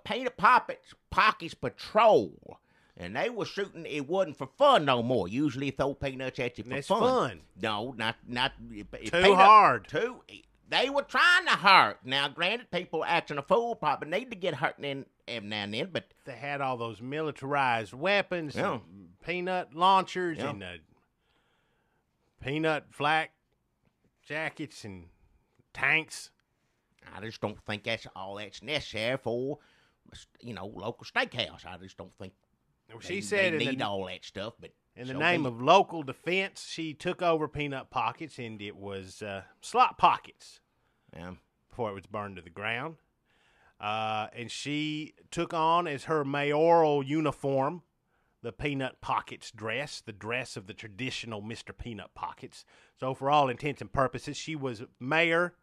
Peanut Pockets Patrol, and they were shooting. It wasn't for fun no more. Usually, throw peanuts at you for It's fun. fun. No, not Too hard. They were trying to hurt. Now, granted, people acting a fool probably need to get hurt every now and then, but they had all those militarized weapons, and peanut launchers, and peanut flak jackets and tanks. I just don't think that's all that's necessary for, local steakhouse. I just don't think she said they need all that stuff. But in the name of local defense, she took over Peanut Pockets, and it was Slot Pockets before it was burned to the ground. And she took on as her mayoral uniform the Peanut Pockets dress, the dress of the traditional Mr. Peanut Pockets. So for all intents and purposes, she was mayor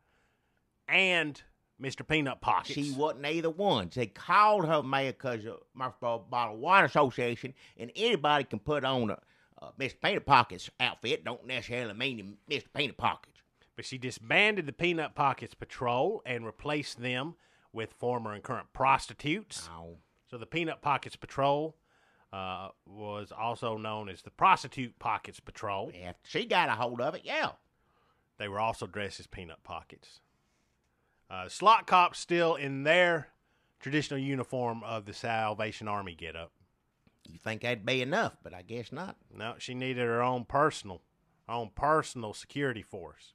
and Mr. Peanut Pockets. She wasn't either one. They called her mayor because of Murfreesboro Bottled Water Association, and anybody can put on a Mr. Peanut Pockets outfit. Don't necessarily mean Mr. Peanut Pockets. But she disbanded the Peanut Pockets Patrol and replaced them with former and current prostitutes. Oh. So the Peanut Pockets Patrol was also known as the Prostitute Pockets Patrol. Yeah, she got a hold of it, yeah. They were also dressed as Peanut Pockets. Slot cops still in their traditional uniform of the Salvation Army getup. You think that'd be enough, but I guess not. No, she needed her own personal security force.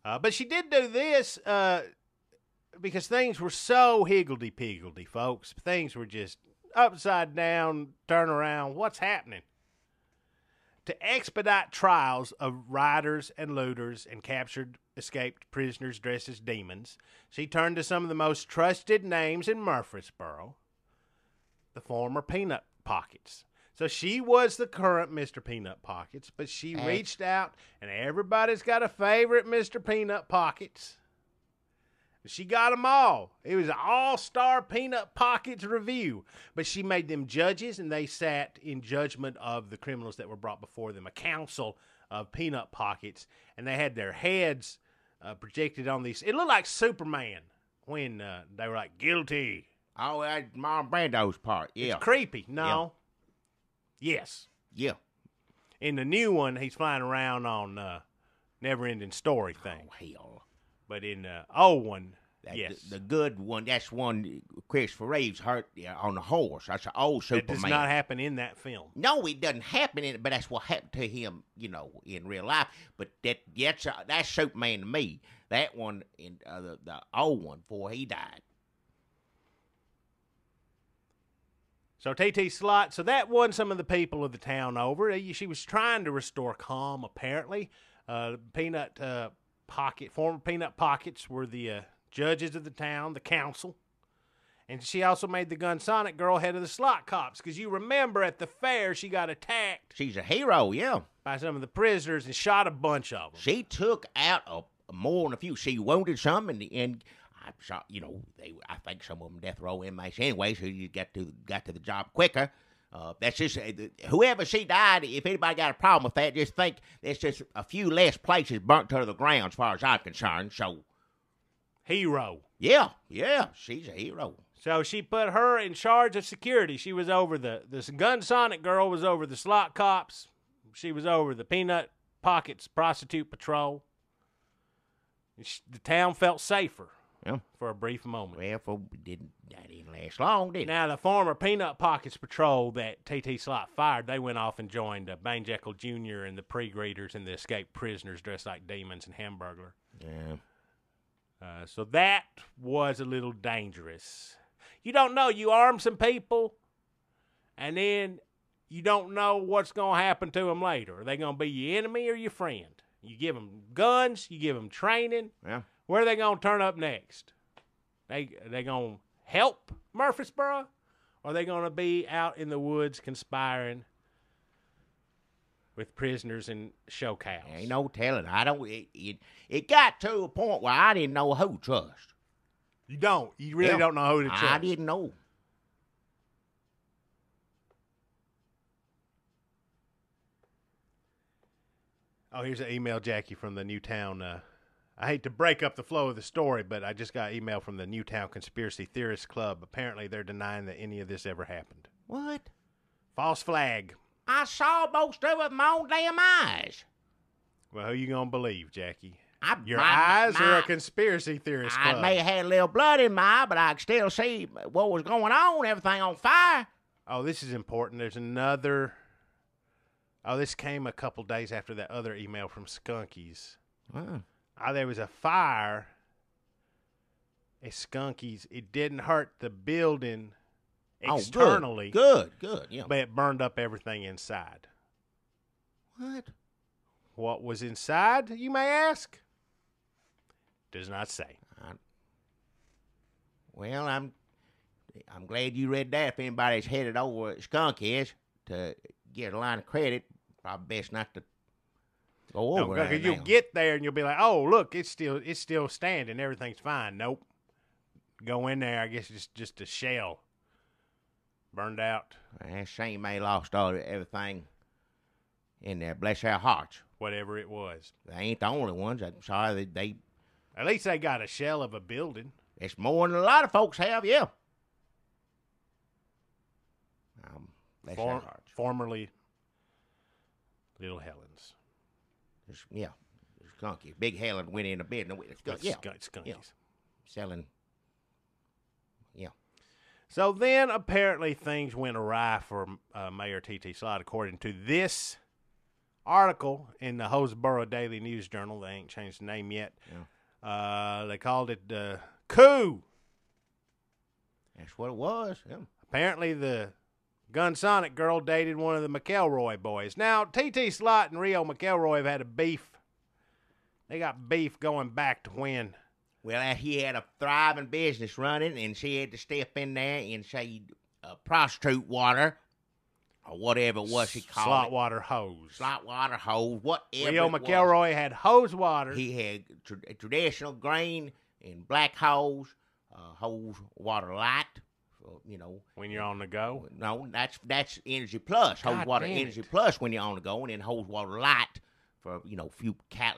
But she did do this because things were so higgledy-piggledy, folks. Things were just upside down, turn around. What's happening? To expedite trials of rioters and looters and captured, escaped prisoners dressed as demons, she turned to some of the most trusted names in Murfreesboro, the former Peanut Pockets. So she was the current Mr. Peanut Pockets, but she reached out, and everybody's got a favorite Mr. Peanut Pockets. She got them all. It was an all-star Peanut Pockets review. But she made them judges, and they sat in judgment of the criminals that were brought before them, a council of Peanut Pockets. And they had their heads projected on these. It looked like Superman when they were like, guilty. Oh, that's Marlon Brando's part, yeah. It's creepy. No. Yeah. Yes. Yeah. In the new one, he's flying around on Never-Ending Story thing. Oh, hell. But in the old one, yes. The good one, that's one Christopher Reeves hurt on the horse. That's an old Superman. That does not happen in that film. No, it doesn't happen in it, but that's what happened to him, in real life. But that's Superman to me. That one, in the old one, before he died. So Tee Tee Slott, so that won some of the people of the town over. She was trying to restore calm, apparently. Former Peanut Pockets were the judges of the town, the council. And she also made the Gunsonic girl head of the Slot cops, because you remember at the fair she got attacked. She's a hero, yeah. By some of the prisoners and shot a bunch of them. She took out more than a few. She wounded some, and I shot, I think some of them death row inmates anyway, so you got to the job quicker. That's just whoever she died. If anybody got a problem with that, just think there's just a few less places burnt to the ground, as far as I'm concerned. So, hero. Yeah, she's a hero. So she put her in charge of security. She was over this Gunsonic girl was over the Slot cops. She was over the Peanut Pockets Prostitute Patrol. The town felt safer. Yeah. For a brief moment. Well, that didn't last long, did it? Now, the former Peanut Pockets Patrol that Tee Tee Slott fired, they went off and joined Jeckyl Jr. and the Pregreeters and the escaped prisoners dressed like demons and Hamburglar. Yeah. So that was a little dangerous. You don't know. You arm some people, and then you don't know what's going to happen to them later. Are they going to be your enemy or your friend? You give them guns. You give them training. Yeah. Where are they going to turn up next? They going to help Murfreesboro, Or are they going to be out in the woods conspiring with prisoners and show cows? Ain't no telling. It got to a point where I didn't know who to trust. You don't. You really don't know who to trust. I didn't know. Oh, here's an email, Jackie, from the Newtown. I hate to break up the flow of the story, but I just got an email from the Newtown Conspiracy Theorist Club. Apparently, they're denying that any of this ever happened. What? False flag. I saw most of it with my own damn eyes. Well, who you going to believe, Jackie? Your eyes or a conspiracy theorist club? I may have had a little blood in my eye, but I could still see what was going on, everything on fire. Oh, this is important. There's another... Oh, this came a couple days after that other email from Skunky's. Wow. There was a fire at Skunky's. It didn't hurt the building externally. Good, yeah. But it burned up everything inside. What? What was inside, you may ask? Does not say. Well, I'm glad you read that. If anybody's headed over Skunky's to get a line of credit, probably best not to go over there. Because you'll get there and you'll be like, oh, look, it's still standing. Everything's fine. Nope. Go in there. I guess it's just a shell. Burned out. Shame they lost everything in there. Bless their hearts. Whatever it was. They ain't the only ones. I'm sorry they... At least they got a shell of a building. It's more than a lot of folks have, yeah. Bless their hearts. Formerly Little Helen's. Yeah. Skunky. Big Helen went in a bed. Skunkies. Yeah. Selling. Yeah. So then apparently things went awry for Mayor Tee Tee Slott, according to this article in the Hoseboro Daily News Journal. They ain't changed the name yet. Yeah. They called it coup. That's what it was. Yeah. Apparently the Gunsonic girl dated one of the McElroy boys. Now, Tee Tee Slott and Reo McElroy have had a beef. They got beef going back to when? Well, he had a thriving business running, and she had to step in there and say prostitute water, or whatever it was she called Slot water hose. Slot water hose, whatever Reo McElroy had hose water. He had traditional green and black hose water light. When you're on the go? No, that's Energy Plus. Hose water Energy Plus when you're on the go, and then hose water light for,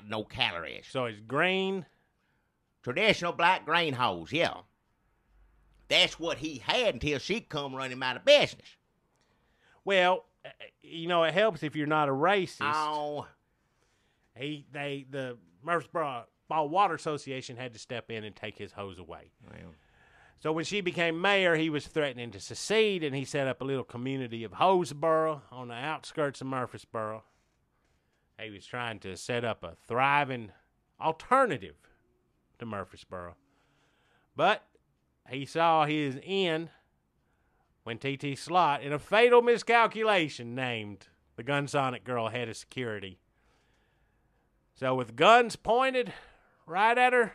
no calories. So it's green? Traditional black green hose, yeah. That's what he had until she come running him out of business. Well, it helps if you're not a racist. Oh. The Murfreesboro Water Association had to step in and take his hose away. Well. So when she became mayor, he was threatening to secede, and he set up a little community of Hoseboro on the outskirts of Murfreesboro. He was trying to set up a thriving alternative to Murfreesboro. But he saw his end when Tee Tee Slott, in a fatal miscalculation, named the Gunsonic girl head of security. So with guns pointed right at her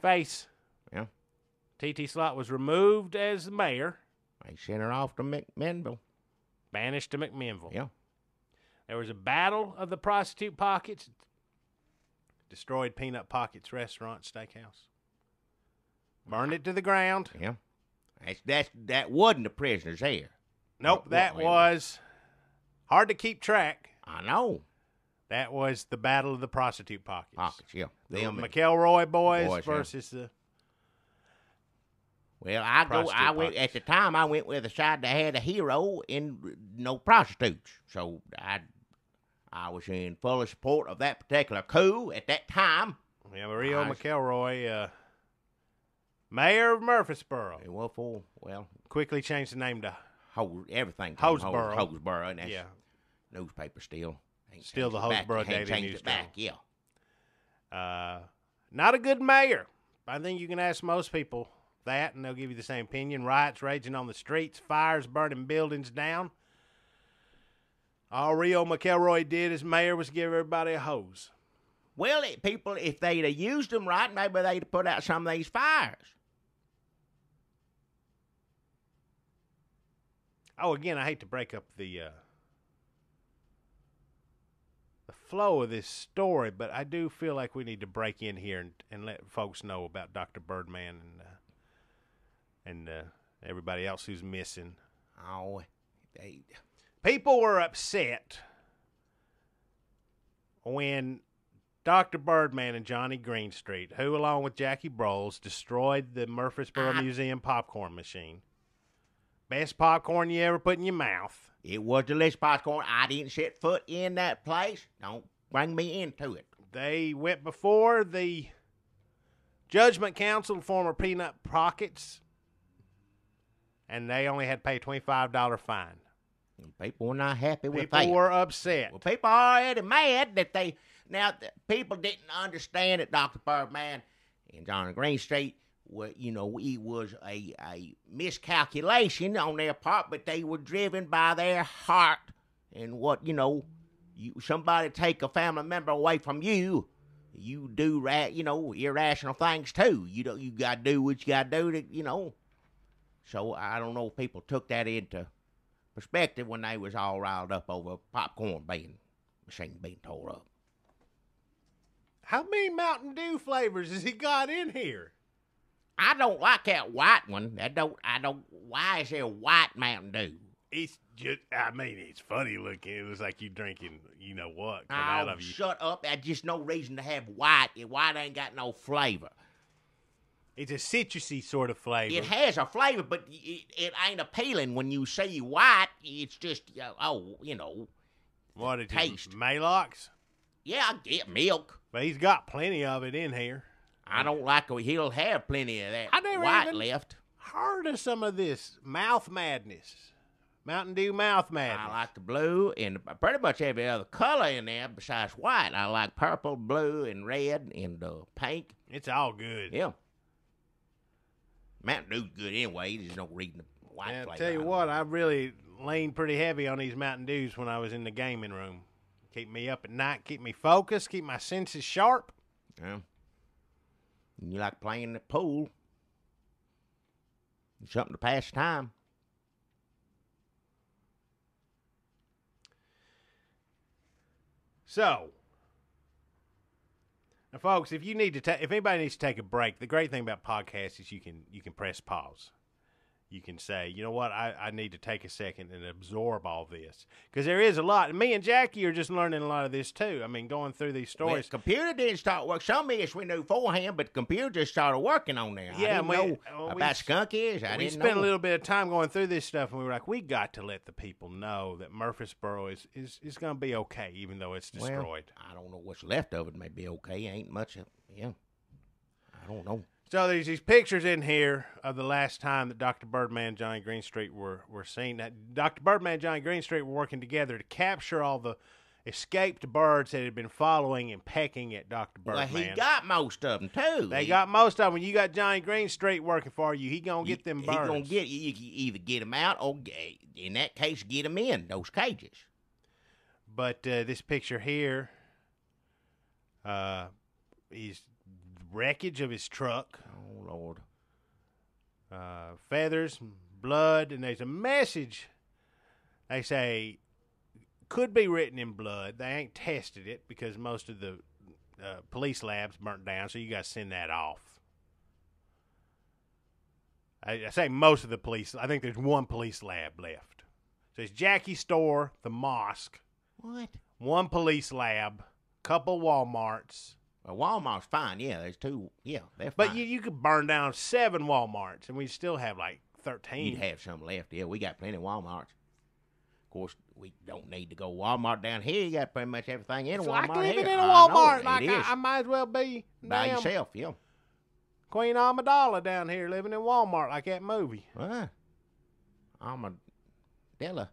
face, yeah, Tee Tee Slott was removed as the mayor. They sent her off to McMinnville. Banished to McMinnville. Yeah. There was a battle of the prostitute pockets. Destroyed Peanut Pockets Restaurant Steakhouse. Burned it to the ground. Yeah. That wasn't the prisoner's hair. Nope, that was hard to keep track. I know. That was the battle of the prostitute pockets. Pockets, yeah. The McElroy boys versus the... Well, I went at the time. I went with the side that had a hero and no prostitutes. So I was in full support of that particular coup at that time. Yeah, Reo McElroy, mayor of Murfreesboro. Quickly changed the name to everything. Hoseboro. And that's newspaper still. Still the Hoseboro Daily News. Yeah. Not a good mayor. I think you can ask most people that, and they'll give you the same opinion. Riots raging on the streets, fires burning buildings down. All Reo McElroy did as mayor was give everybody a hose. Well, people, if they'd have used them right, maybe they'd have put out some of these fires. Oh, again, I hate to break up the flow of this story, but I do feel like we need to break in here and let folks know about Dr. Birdman and everybody else who's missing. Oh, people were upset when Dr. Birdman and Johnny Greenstreet, who along with Jackie Broles destroyed the Murfreesboro Museum popcorn machine. Best popcorn you ever put in your mouth. It was delicious popcorn. I didn't set foot in that place. Don't bring me into it. They went before the Judgment Council to former Peanut Pockets, and they only had to pay a $25 fine. People were not happy with that. People were upset. Well, people are already mad that they... Now, people didn't understand that Dr. Birdman and Johnny Greenstreet, it was a miscalculation on their part, but they were driven by their heart. And somebody take a family member away from you, you do, irrational things too. You got to do what you got to do So I don't know if people took that into perspective when they was all riled up over popcorn machine being tore up. How many Mountain Dew flavors has he got in here? I don't like that white one. Why is there white Mountain Dew? It's just, it's funny looking. It looks like you drinking, what, come out of you. Shut up. There's just no reason to have white. White ain't got no flavor. It's a citrusy sort of flavor. It has a flavor, but it ain't appealing when you see white. It's just, What, it's taste. Maalox? Yeah, I get milk. But he's got plenty of it in here. I don't like it. He'll have plenty of that white left. Heard of some of this mouth madness. Mountain Dew mouth madness. I like the blue and pretty much every other color in there besides white. I like purple, blue, and red, and pink. It's all good. Yeah. Mountain Dew's good anyway. There's no reason the white flavor. I tell you what, I really leaned pretty heavy on these Mountain Dews when I was in the gaming room. Keep me up at night, keep me focused, keep my senses sharp. Yeah. You like playing the pool. It's something to pass time. So, now, folks, if anybody needs to take a break, the great thing about podcasts is you can press pause. You can say, you know what, I need to take a second and absorb all this. Because there is a lot. And me and Jackie are just learning a lot of this, too. I mean, going through these stories. Well, the computer didn't start working. Some of this we knew beforehand, but the computer just started working on there. Yeah, I didn't know about Skunky. We spent a little bit of time going through this stuff, and we were like, we got to let the people know that Murfreesboro is going to be okay, even though it's destroyed. Well, I don't know what's left of it may be okay. Ain't much of I don't know. So there's these pictures in here of the last time that Dr. Birdman and Johnny Greenstreet were seen. Now, Dr. Birdman and Johnny Greenstreet were working together to capture all the escaped birds that had been following and pecking at Dr. Birdman. Well, he got most of them, too. They got most of them. When you got Johnny Greenstreet working for you, he going to get them birds. He going to get you. Can either get them out or, in that case, get them in those cages. But this picture here is wreckage of his truck. Oh, Lord. Feathers, blood, and there's a message. They say could be written in blood. They ain't tested it because most of the police labs burnt down, so you got to send that off. I say most of the police. I think there's one police lab left. So it's Jackie's store, the mosque. What? One police lab, couple Walmarts. Well, Walmart's fine, yeah. There's two, yeah, they're But fine. you could burn down 7 Walmarts, and we still have like 13. You'd have some left, yeah. We got plenty of Walmarts. Of course, we don't need to go Walmart down here. You got pretty much everything in a It's Walmart like living here. in a Walmart. I know, I might as well be by damn yourself, yeah. Queen Amidala down here living in Walmart like that movie. Armadillo.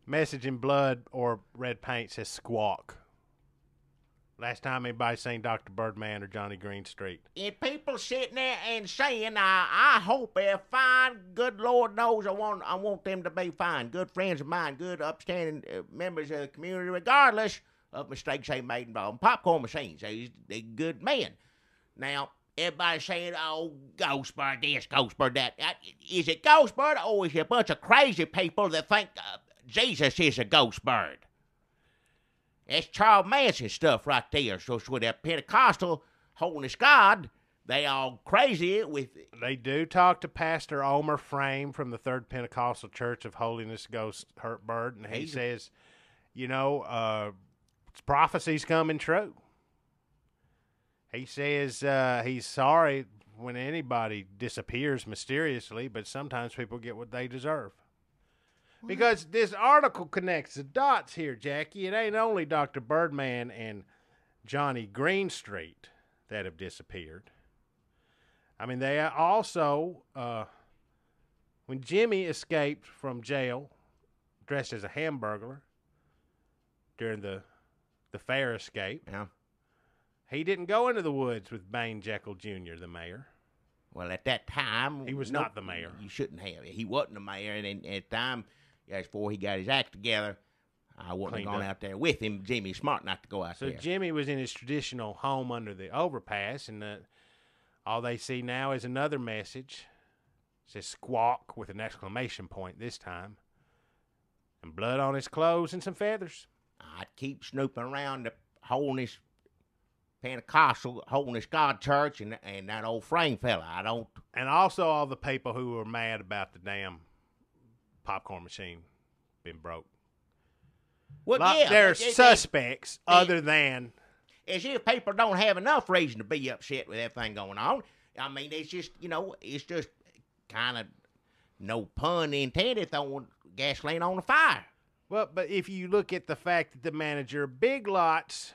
Message in blood or red paint says squawk. Last time anybody seen Dr. Birdman or Johnny Greenstreet. And people sitting there and saying, I hope they're fine. Good Lord knows I want them to be fine. Good friends of mine, good upstanding members of the community, regardless of mistakes they made involving popcorn machines. They're good men. Now, everybody's saying, oh, Ghostbird this, Ghostbird that. Is it Ghostbird, or is it a bunch of crazy people that think Jesus is a Ghostbird? That's Charles Manson stuff right there. So with that Pentecostal holiness God, they all crazy with it. They do talk to Pastor Omer Frame from the Third Pentecostal Church of Holiness Ghost Bird, and he says, prophecy's coming true. He says he's sorry when anybody disappears mysteriously, but sometimes people get what they deserve. Because this article connects the dots here, Jackie. It ain't only Dr. Birdman and Johnny Greenstreet that have disappeared. I mean, they also, when Jimmy escaped from jail dressed as a hamburglar during the fair escape, he didn't go into the woods with Bane Jeckyl Jr., the mayor. Well, at that time... He was not the mayor. You shouldn't have. He wasn't the mayor, and at the time... before he got his act together, I wouldn't have gone out there with him. Jimmy's smart not to go out there. So Jimmy was in his traditional home under the overpass, and all they see now is another message. It says squawk with an exclamation point this time. And blood on his clothes and some feathers. I'd keep snooping around the Holiness Pentecostal Holiness God Church and that old Frame fella. I don't... And also all the people who were mad about the damn popcorn machine been broke. Well, they're suspects other than... As if people don't have enough reason to be upset with everything going on. I mean, it's just, it's just kind of, no pun intended, throwing gasoline on the fire. Well, but if you look at the fact that the manager of Big Lots...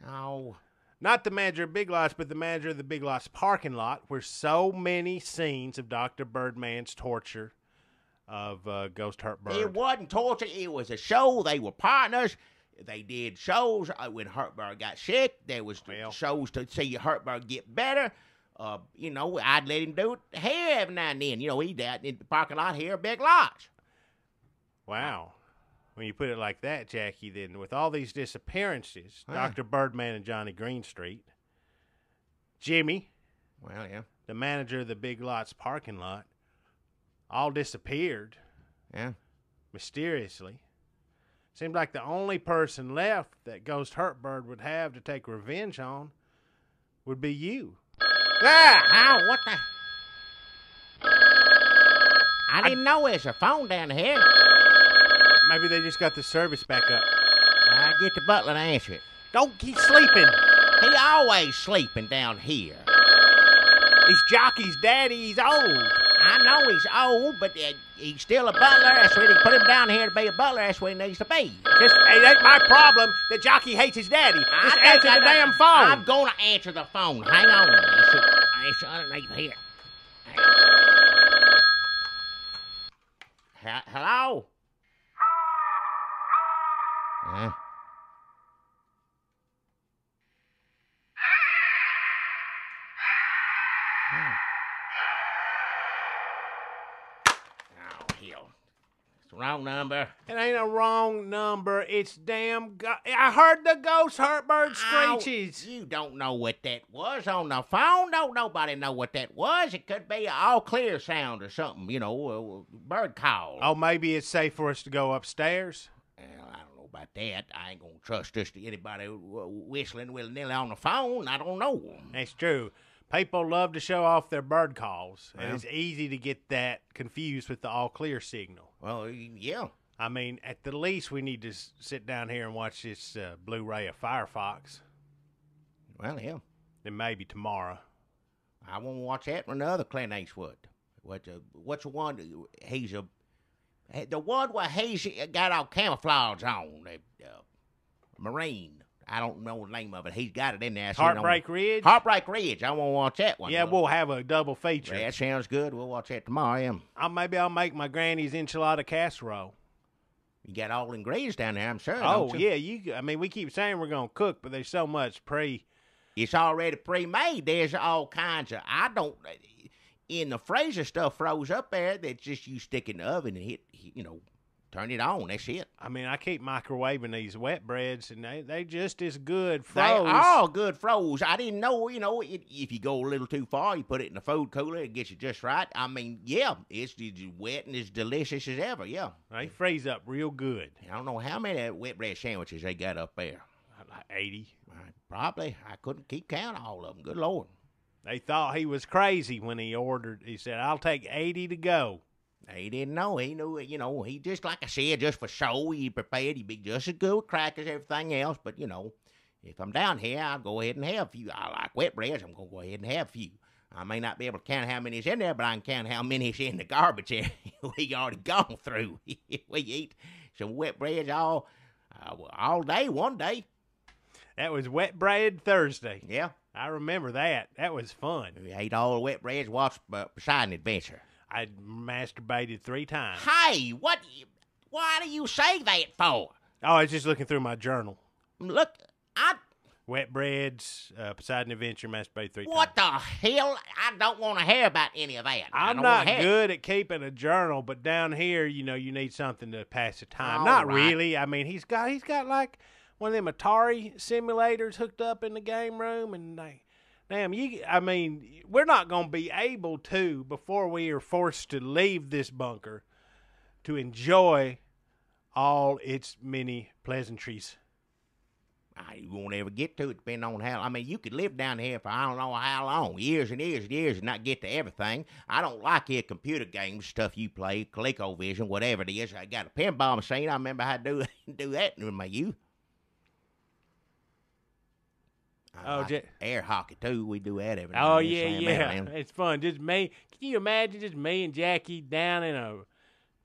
Oh... Not the manager of Big Lots, but the manager of the Big Lots parking lot, where so many scenes of Dr. Birdman's torture of Ghost Hurt Bird. It wasn't torture. It was a show. They were partners. They did shows when Hurtberg got sick. There was shows to see Hurtberg get better. I'd let him do it here every now and then. He'd out in the parking lot here at Big Lots. Wow. When you put it like that, Jackie, then with all these disappearances, Dr. Birdman and Johnny Greenstreet, Jimmy, the manager of the Big Lots parking lot, all disappeared. Yeah. Mysteriously. Seemed like the only person left that Ghost Hurtbird would have to take revenge on would be you. Yeah, what the? I didn't know there's a phone down here. Maybe they just got the service back up. I get the butler to answer it. Don't keep sleeping. He always sleeping down here. He's Jockey's daddy. He's old. I know he's old, but he's still a butler. That's why they put him down here to be a butler. That's where he needs to be. It ain't my problem that Jockey hates his daddy. Just answer the damn phone. I'm going to answer the phone. Hang on. It's underneath here. Hello? Huh? Oh, hell. It's the wrong number. It ain't a wrong number. It's damn... I heard the Ghost Hurtbird screeches. You don't know what that was on the phone. Don't nobody know what that was. It could be an all clear sound or something, bird call. Oh, maybe it's safe for us to go upstairs? Well, I don't know about that. I ain't gonna trust just anybody whistling willy-nilly on the phone. I don't know. That's true. People love to show off their bird calls, and it's easy to get that confused with the all-clear signal. Well, yeah. I mean, at the least, we need to sit down here and watch this Blu-ray of Firefox. Well, yeah. Then maybe tomorrow. I won't watch that when the other Clint Eastwood. What's the one? The one where he's got all camouflage on, Marine. I don't know the name of it. He's got it in there. Heartbreak Ridge? Heartbreak Ridge. I won't watch that one. Yeah, we'll have a double feature. That sounds good. We'll watch that tomorrow. Maybe I'll make my granny's enchilada casserole. You got all the ingredients down there, I'm sure. Oh, yeah. We keep saying we're going to cook, but there's so much It's already pre-made. There's all kinds of... in the freezer stuff froze up there that's just you stick in the oven and hit turn it on. That's it. I mean, I keep microwaving these wet breads, and they just as good They froze. are good froze. I didn't know, if you go a little too far, you put it in the food cooler, it gets you just right. I mean, yeah, it's wet and as delicious as ever, yeah. They freeze up real good. I don't know how many wet bread sandwiches they got up there. Like 80. Probably. I couldn't keep count of all of them. Good Lord. They thought he was crazy when he ordered. He said, I'll take 80 to go. He didn't know. He knew, he just, like I said, just for show, he prepared. He'd be just as good with crackers, everything else. But, if I'm down here, I'll go ahead and have a few. I like wet breads. I'm going to go ahead and have a few. I may not be able to count how many's in there, but I can count how many's in the garbage area we already gone through. We eat some wet breads all day, one day. That was Wet Bread Thursday. Yeah. I remember that. That was fun. We ate all the wet breads, watched Poseidon Adventure. I masturbated 3 times. Hey, why do you say that for? Oh, I was just looking through my journal. Look, Wet breads, Poseidon Adventure, masturbated 3 times. What the hell? I don't want to hear about any of that. I'm not good at keeping a journal, but down here, you need something to pass the time. All Not right. really. I mean, he's got like one of them Atari simulators hooked up in the game room, and we're not going to be able to, before we are forced to leave this bunker, to enjoy all its many pleasantries. You won't ever get to it, depending on how. I mean, you could live down here for I don't know how long, years and years and years, and not get to everything. I don't like your computer games, stuff you play, ColecoVision, whatever it is. I got a pinball machine. I remember how to do that in my youth. Air hockey, too. We do that every now Oh, and then. yeah. It's fun. Just me. Can you imagine just me and Jackie down in a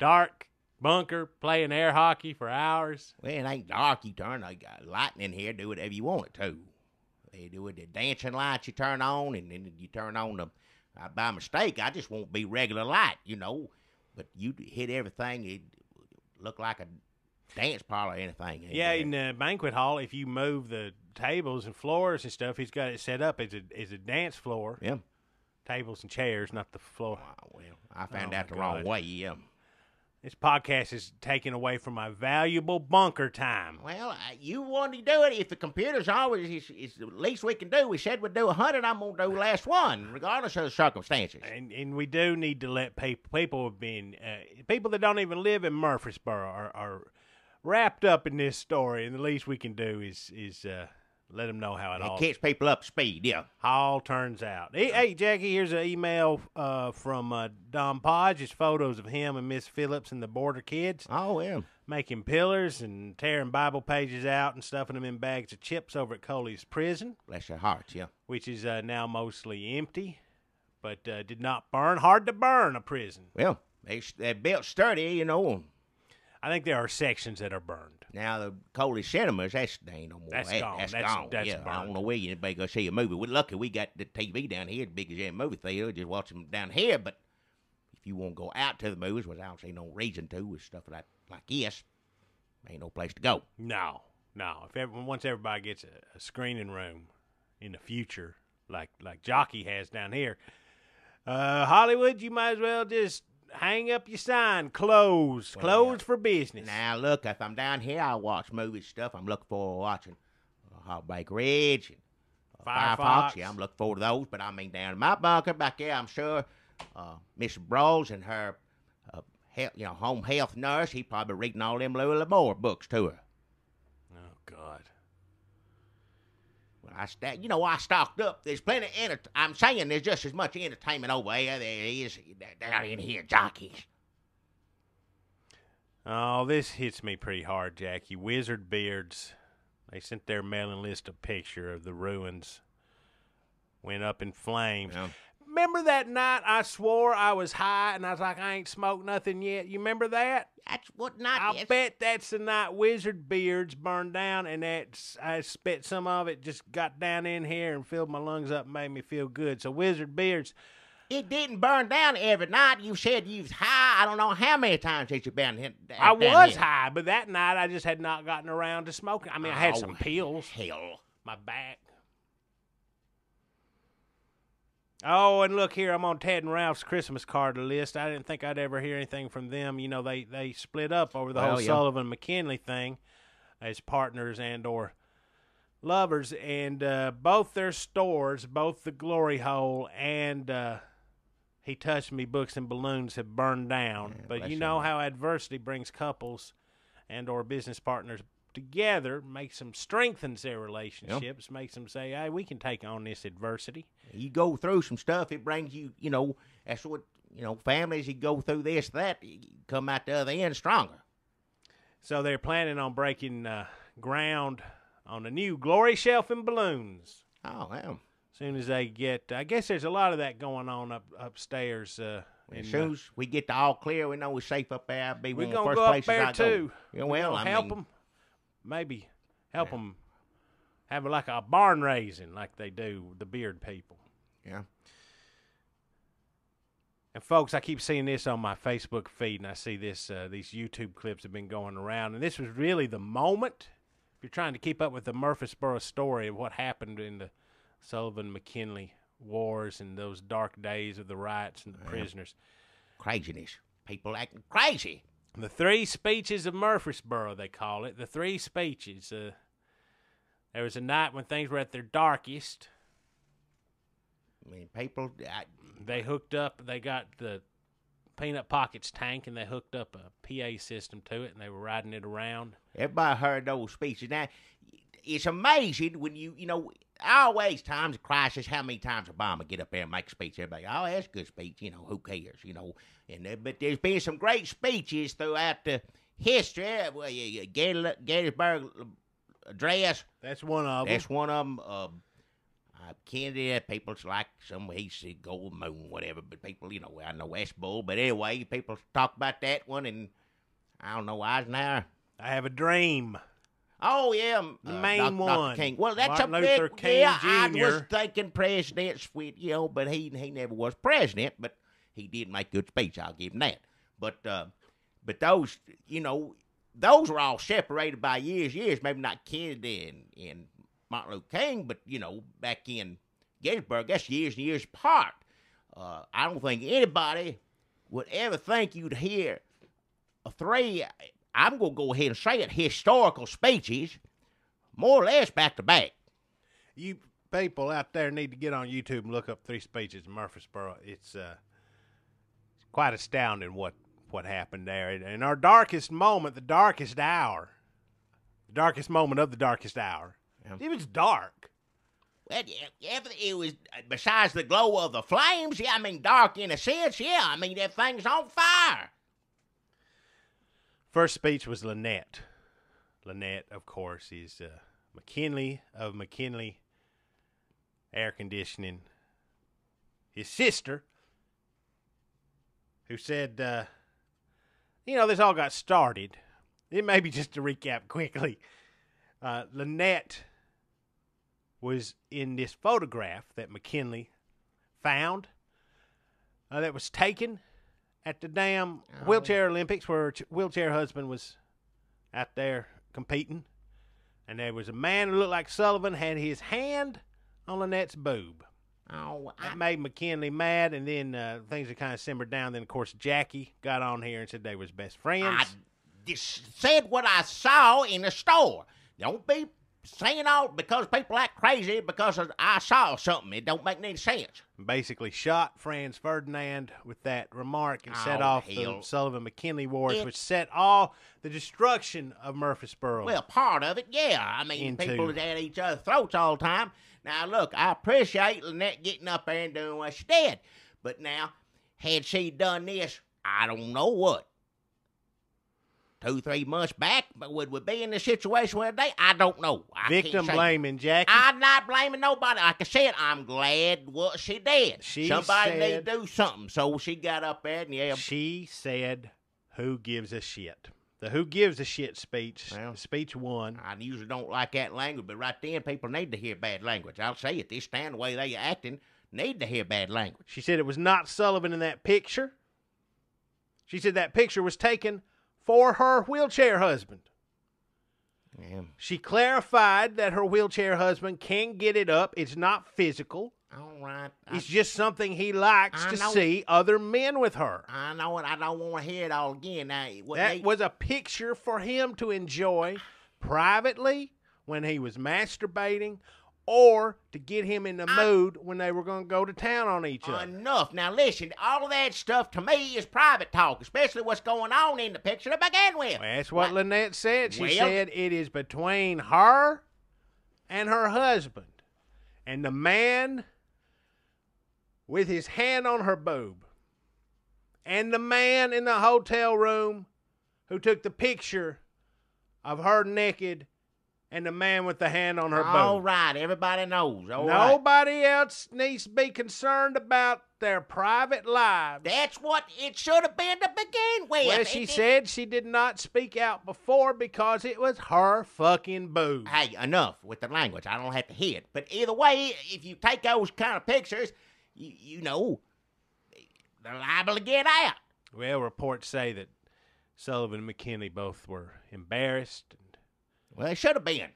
dark bunker playing air hockey for hours? Well, it ain't dark. You turn, they got lighting in here. Do whatever you want it to. They do it. The dancing lights you turn on, and then you turn on the. By mistake, I just won't be regular light, But you hit everything, it look like a dance parlor or anything. Yeah, in the banquet hall, if you move the tables and floors and stuff, he's got it set up as a dance floor. Yeah. Tables and chairs, not the floor. Well, I found out the wrong way, yeah. This podcast is taking away from my valuable bunker time. Well, you wanted to do it. If the computer's always is the least we can do, we said we'd do 100. I'm going to do the last one, regardless of the circumstances. And we do need to let people have been people that don't even live in Murfreesboro are wrapped up in this story, and the least we can do is let them know how it all catch people up to speed, yeah. All turns out. Hey, Jackie, here's an email from Don Podge. It's photos of him and Miss Phillips and the Border Kids. Oh, yeah. Making pillars and tearing Bible pages out and stuffing them in bags of chips over at Coley's prison. Bless their hearts, yeah. Which is now mostly empty, but did not burn. Hard to burn a prison. Well, they're built sturdy, I think there are sections that are burned. Now, the Coley cinemas, they ain't no more. That's gone. That's gone. That's yeah, burned. I don't know where anybody go see a movie. We're lucky we got the TV down here, as big as any movie theater. Just watch them down here. But if you want to go out to the movies, which I don't see no reason to, with stuff like this, ain't no place to go. No. Once everybody gets a screening room in the future, like Jockie has down here, Hollywood, you might as well just hang up your sign, closed for business. Now, look, if I'm down here, I'll watch movie stuff. I'm looking forward to watching Hogback Ridge and Firefox. Yeah, I'm looking forward to those. But I mean, down in my bunker back there, I'm sure Miss Bros and her home health nurse, he probably reading all them Louis L'Amour books to her. Oh, God. Well, I stocked up. There's plenty of I'm saying there's just as much entertainment over there there is down in here, jockeys. Oh, this hits me pretty hard, Jackie. Wizardbeards, they sent their mailing list a picture of the ruins. Went up in flames. Yeah. Remember that night I swore I was high and I was like, I ain't smoked nothing yet? You remember that? That's what night I bet that's the night Wizardbeards burned down, and I bet some of it just got down in here and filled my lungs up and made me feel good. So Wizardbeards. It didn't burn down every night. You said you was high. I don't know how many times that you've been here. I was high, but that night I just had not gotten around to smoking. I mean, I had some pills. Hell. My back. Oh, and look here, I'm on Ted and Ralph's Christmas card list. I didn't think I'd ever hear anything from them. You know, they split up over the whole Sullivan McKinley thing as partners and or lovers, and both their stores, both the Glory Hole and He Touched Me Books and Balloons have burned down. Yeah, but you know how adversity brings couples and or business partners together, strengthens their relationships, makes them say, hey, we can take on this adversity. You go through some stuff, it brings you, that's what, families, you go through this, that, you come out the other end stronger. So they're planning on breaking ground on a new Glory Shelf and Balloons. Oh, well. As soon as they get, I guess there's a lot of that going on upstairs. As soon as we get the all clear, we know we're safe up there. I'll be one of the first go places up there I too. Go. Yeah, well, help them. Maybe help them have like a barn raising like they do the beard people. Yeah. And folks, I keep seeing this on my Facebook feed, and I see this. These YouTube clips have been going around, and this was really the moment. If you're trying to keep up with the Murfreesboro story of what happened in the Sullivan McKinley wars and those dark days of the riots and the prisoners. Craziness. People acting crazy. The 3 speeches of Murfreesboro, they call it. The 3 speeches. There was a night when things were at their darkest. I mean, people... They hooked up, they got the Peanut Pockets tank, and they hooked up a PA system to it, and they were riding it around. Everybody heard those speeches. Now, it's amazing when always times of crisis, how many times Obama get up there and make a speech. Everybody, oh, that's a good speech, who cares, but there's been some great speeches throughout the history. Gettysburg Address. That's one of them. Kennedy, people like he said gold moon, whatever, but people, I know West Bull, but anyway, people talk about that one, and I don't know, Eisenhower. I Have a Dream. Oh, yeah. The main one. Dr. King. Well, that's Martin a Luther big, King Jr. I was thinking presidents, but he never was president, but he did make good speech, I'll give him that. But those, those were all separated by years, maybe not Kennedy and Martin Luther King, but, back in Gettysburg, that's years and years apart. I don't think anybody would ever think you'd hear 3, I'm going to go ahead and say it, historical speeches, more or less back to back. You people out there need to get on YouTube and look up 3 speeches in Murfreesboro. It's quite astounding what happened there. In our darkest moment, the darkest hour, the darkest moment of the darkest hour, it was dark. Well, it was, besides the glow of the flames, dark in a sense, that thing's on fire. First speech was Lynette. Lynette, of course, is McKinley of McKinley Air Conditioning. His sister, who said, this all got started. It may be just to recap quickly. Lynette was in this photograph that McKinley found that was taken at the damn wheelchair Olympics, where her wheelchair husband was out there competing. And there was a man who looked like Sullivan, had his hand on Lynette's boob. That made McKinley mad, and then things had kind of simmered down. Then, of course, Jackie got on here and said they was best friends. I just said what I saw in the store. Don't be saying all because people act crazy because I saw something. It don't make any sense. Basically shot Franz Ferdinand with that remark and set off the Sullivan-McKinley Wars, which set all the destruction of Murfreesboro. Well, part of it, yeah. People is at each other's throats all the time. Now, look, I appreciate Lynette getting up there and doing what she did. But now, had she done this, I don't know what, 2-3 months back, but would we be in the situation we're today? I don't know. Victim blaming, Jackie. I'm not blaming nobody. Like I said, I'm glad what she did. Somebody need to do something. So she got up there and she said, "Who gives a shit?" The "Who gives a shit" speech. Speech 1. I usually don't like that language, but right then people need to hear bad language. I'll say it. They stand the way they acting, need to hear bad language. She said it was not Sullivan in that picture. She said that picture was taken for her wheelchair husband. Yeah. She clarified that her wheelchair husband can get it up. It's not physical. All right. It's just something he likes to see other men with her. I know it. I don't want to hear it all again. Now, that was a picture for him to enjoy privately when he was masturbating, or to get him in the mood when they were going to go to town on each other. Enough. Now, listen, all of that stuff to me is private talk, especially what's going on in the picture to begin with. Well, that's what Lynette said. She said it is between her and her husband. And the man with his hand on her boob, and the man in the hotel room who took the picture of her naked, and the man with the hand on her boob. All right, everybody knows. Nobody else needs to be concerned about their private lives. That's what it should have been to begin with. Well, she said she did not speak out before because it was her fucking boob. Hey, enough with the language. I don't have to hear it. But either way, if you take those kind of pictures, you know, they're liable to get out. Well, reports say that Sullivan and McKinley both were embarrassed. Well, they should have been.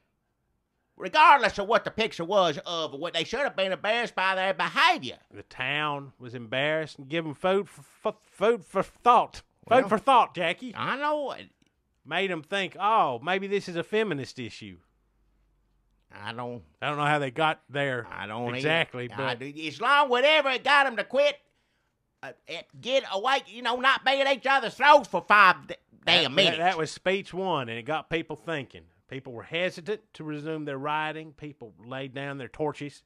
Regardless of what the picture was of, what they should have been embarrassed by their behavior. The town was embarrassed and gave them food for thought. Food for thought, Jackie. I know. Made them think, oh, maybe this is a feminist issue. I don't know how they got there. I don't exactly, but as long whatever it got them to quit, get away, you know, not be at each other's throats for 5 damn minutes. That was speech one, and it got people thinking. People were hesitant to resume their rioting. People laid down their torches.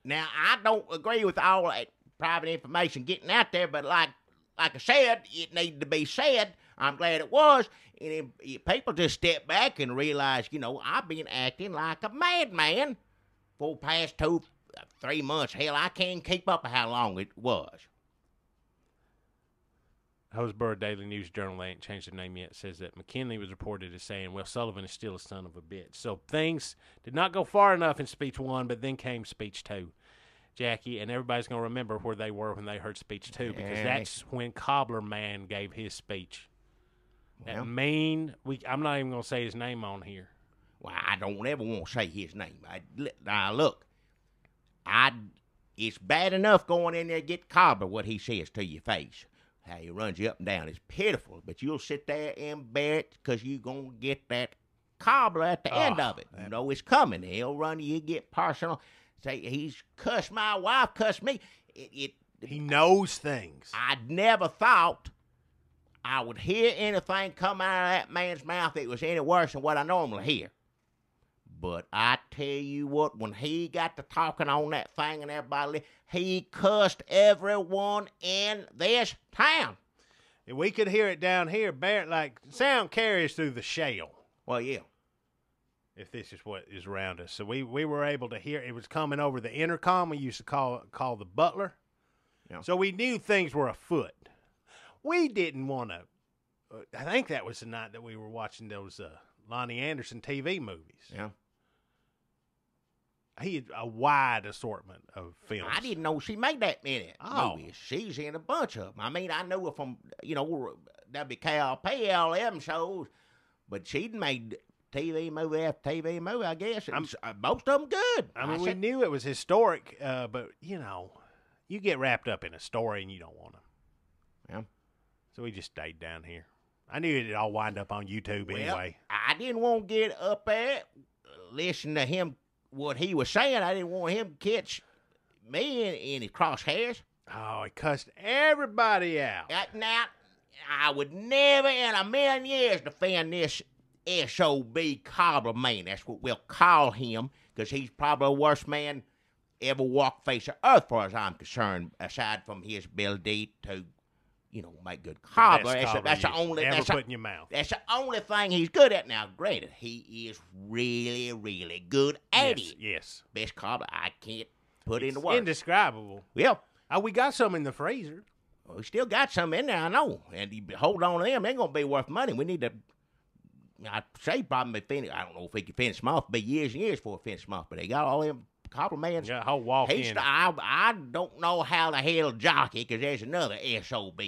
Now, I don't agree with all that private information getting out there, but like I said, it needed to be said. I'm glad it was. And if people just step back and realize, you know, I've been acting like a madman for the past 2-3 months. Hell, I can't keep up with how long it was. Hoseboro Daily News Journal, they ain't changed their name yet, says that McKinley was reported as saying, well, Sullivan is still a son of a bitch. So things did not go far enough in speech 1, but then came speech 2. Jackie, and everybody's going to remember where they were when they heard speech 2, because that's when Cobbler Man gave his speech. That I'm not even going to say his name on here. Well, I don't ever want to say his name. Now, look, it's bad enough going in there and get Cobbler what he says to your face. How he runs you up and down. It's pitiful, but you'll sit there and bear it because you're going to get that Cobbler at the end of it. You know it's coming. He'll run you, get personal. Say, he's cussed my wife, cussed me. He knows things. I never thought I would hear anything come out of that man's mouth that was any worse than what I normally hear. But I tell you what, when he got to talking on that thing and everybody, he cussed everyone in this town. And we could hear it down here, like sound carries through the shell. Well, yeah. If this is what is around us. So we were able to hear it was coming over the intercom we used to call the butler. Yeah. So we knew things were afoot. We didn't want to, I think that was the night that we were watching those Lonnie Anderson TV movies. Yeah. He had a wide assortment of films. I didn't know she made that many movies. She's in a bunch of them. I mean, I knew her from, you know, WKLP, LM shows, but she'd made TV movie after TV movie, I guess. Most of them good. I mean, we knew it was historic, but, you know, you get wrapped up in a story and you don't want to. Yeah. So we just stayed down here. I knew it'd all wind up on YouTube anyway. I didn't want to get up there, listen to him, what he was saying. I didn't want him to catch me in his crosshairs. Oh, he cussed everybody out. Now, I would never in a million years defend this SOB Cobbler man. That's what we'll call him, because he's probably the worst man ever walked face of earth, as far as I'm concerned, aside from his ability to, you know, make good cobbler. That's the only ever put in your mouth. That's the only thing he's good at. Now, granted, he is really, really good at it. Yes. Best cobbler I can't put into words. Indescribable. Yeah. We got some in the freezer. Well, we still got some in there, I know. And you hold on to them, they're going to be worth money. We need to, I'd say probably finish. I don't know if he can finish them off. It'll be years and years before he finish them off. But they got all them cobbler man. Yeah, whole walk in. I don't know how the hell Jockie, because there's another SOB.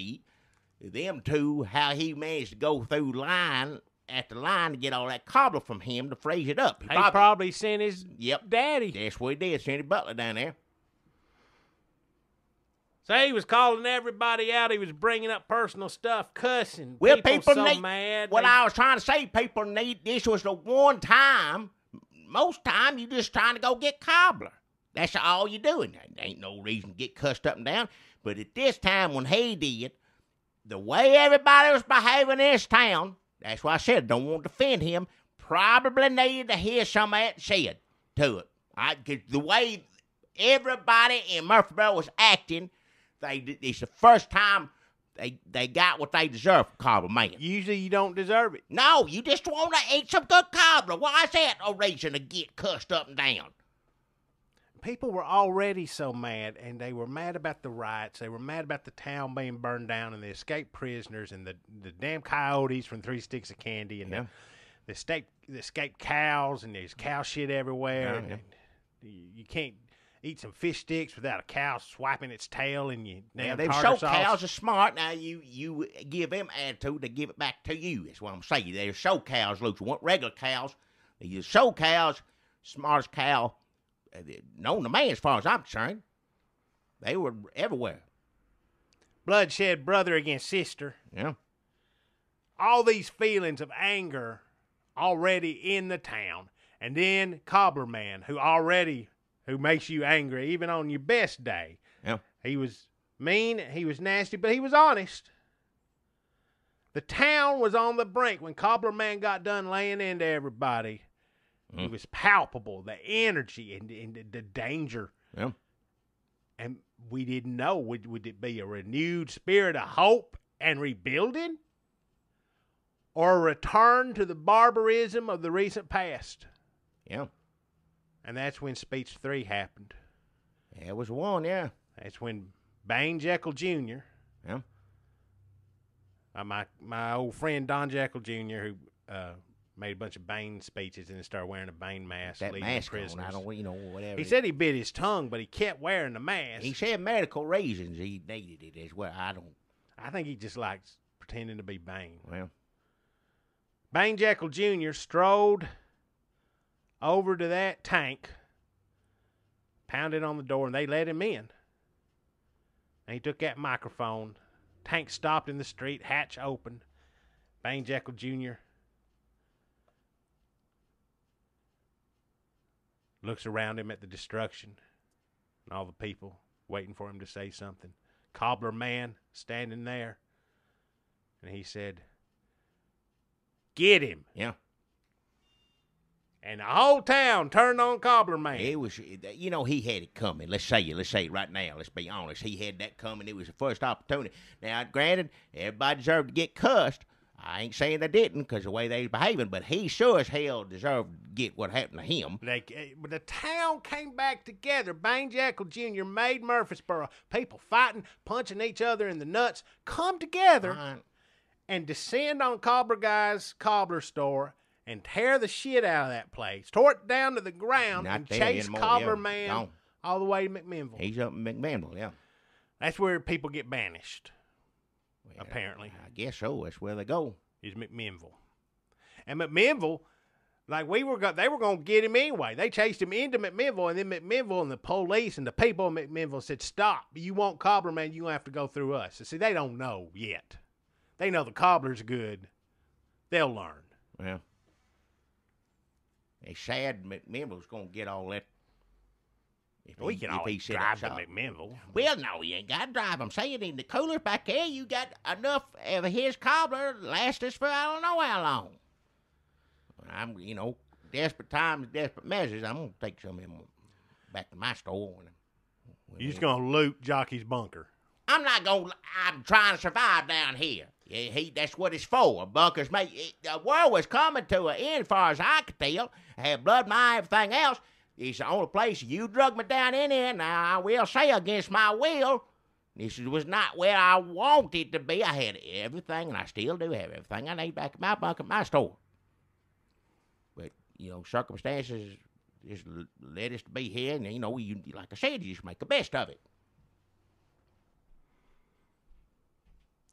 Them two, how he managed to go through line after line to get all that cobbler from him to freeze it up. He probably sent his daddy. That's what he did, sent his butler down there. So he was calling everybody out. He was bringing up personal stuff, cussing. Well, people so need, mad. What I was trying to say, people need, this was the one time, most time you just trying to go get cobbler. That's all you doing. There ain't no reason to get cussed up and down. But at this time when he did, the way everybody was behaving in this town, that's why I said don't want to defend him, probably needed to hear some of that said to it. Cause the way everybody in Murfreesboro was acting, it's the first time they got what they deserve from cobbler man. Usually you don't deserve it. No, you just want to eat some good cobbler. Why is that a reason to get cussed up and down? People were already so mad, and they were mad about the riots. They were mad about the town being burned down and the escaped prisoners and the damn coyotes from 3 Sticks of Candy and the escaped cows, and there's cow shit everywhere. Yeah. You can't eat some fish sticks without a cow swiping its tail in your damn them tartar show sauce. cows are smart. Now, you give them attitude, they give it back to you. That's what I'm saying. They're show cows, Luke. You want regular cows. They're show cows, smartest cow known to man as far as I'm concerned. They were everywhere. Bloodshed brother against sister. Yeah. All these feelings of anger already in the town. And then Cobbler Man, who makes you angry even on your best day. Yeah. He was mean, he was nasty, but he was honest. The town was on the brink when Cobbler Man got done laying into everybody. It was palpable, the energy and the danger. Yeah. And we didn't know, would it be a renewed spirit of hope and rebuilding? Or a return to the barbarism of the recent past? Yeah. And that's when Speech 3 happened. There was one, yeah. That's when Bang Jeckyl Jr., Yeah. my old friend Don Jeckyl Jr., who made a bunch of Bane speeches and then started wearing a Bane mask. That leading mask prisoners. on, I don't, whatever. He said he bit his tongue, but he kept wearing the mask. He said medical reasons he needed it as well. I think he just likes pretending to be Bane. Well. Bang Jeckyl Jr. strode over to that tank, pounded on the door, and they let him in. And he took that microphone. Tank stopped in the street, hatch open. Bang Jeckyl Jr. looks around him at the destruction and all the people waiting for him to say something. Cobbler Man standing there. And he said, "Get him." Yeah. And the whole town turned on Cobbler Man. It was, he had it coming. Let's say it right now. Let's be honest. He had that coming. It was the first opportunity. Now, granted, everybody deserved to get cussed. I ain't saying they didn't because of the way they was behaving, but he sure as hell deserved to get what happened to him. But the town came back together. Bang Jeckyl Jr. made Murfreesboro. People fighting, punching each other in the nuts, come together and descend on Cobbler Guy's cobbler store and tear the shit out of that place. Tore it down to the ground and chase Cobbler Man all the way to McMinnville. He's up in McMinnville, yeah. That's where people get banished. Well, apparently. I guess so. That's where they go. Is McMinnville. And McMinnville, like they were going to get him anyway. They chased him into McMinnville, and then McMinnville and the police and the people in McMinnville said, "Stop. You want Cobbler Man, you're going to have to go through us." So, see, they don't know yet. They know the cobbler's good. They'll learn. Yeah. It's sad McMinnville's going to get all that. We can always drive to McMinnville. Well, no, you ain't got to drive. I'm saying in the coolers back there, you got enough of his cobbler to last us for I don't know how long. I'm, desperate times, desperate measures. I'm going to take some of them back to my store. You're just going to loot Jockey's bunker. I'm trying to survive down here. That's what it's for. Bunkers the world was coming to an end as far as I could tell. I had blood, my everything else. It's the only place you drug me down in there. Now, I will say against my will, this was not where I wanted to be. I had everything, and I still do have everything I need back in my bunker, my store. But, circumstances just led us to be here, and, like I said, you just make the best of it.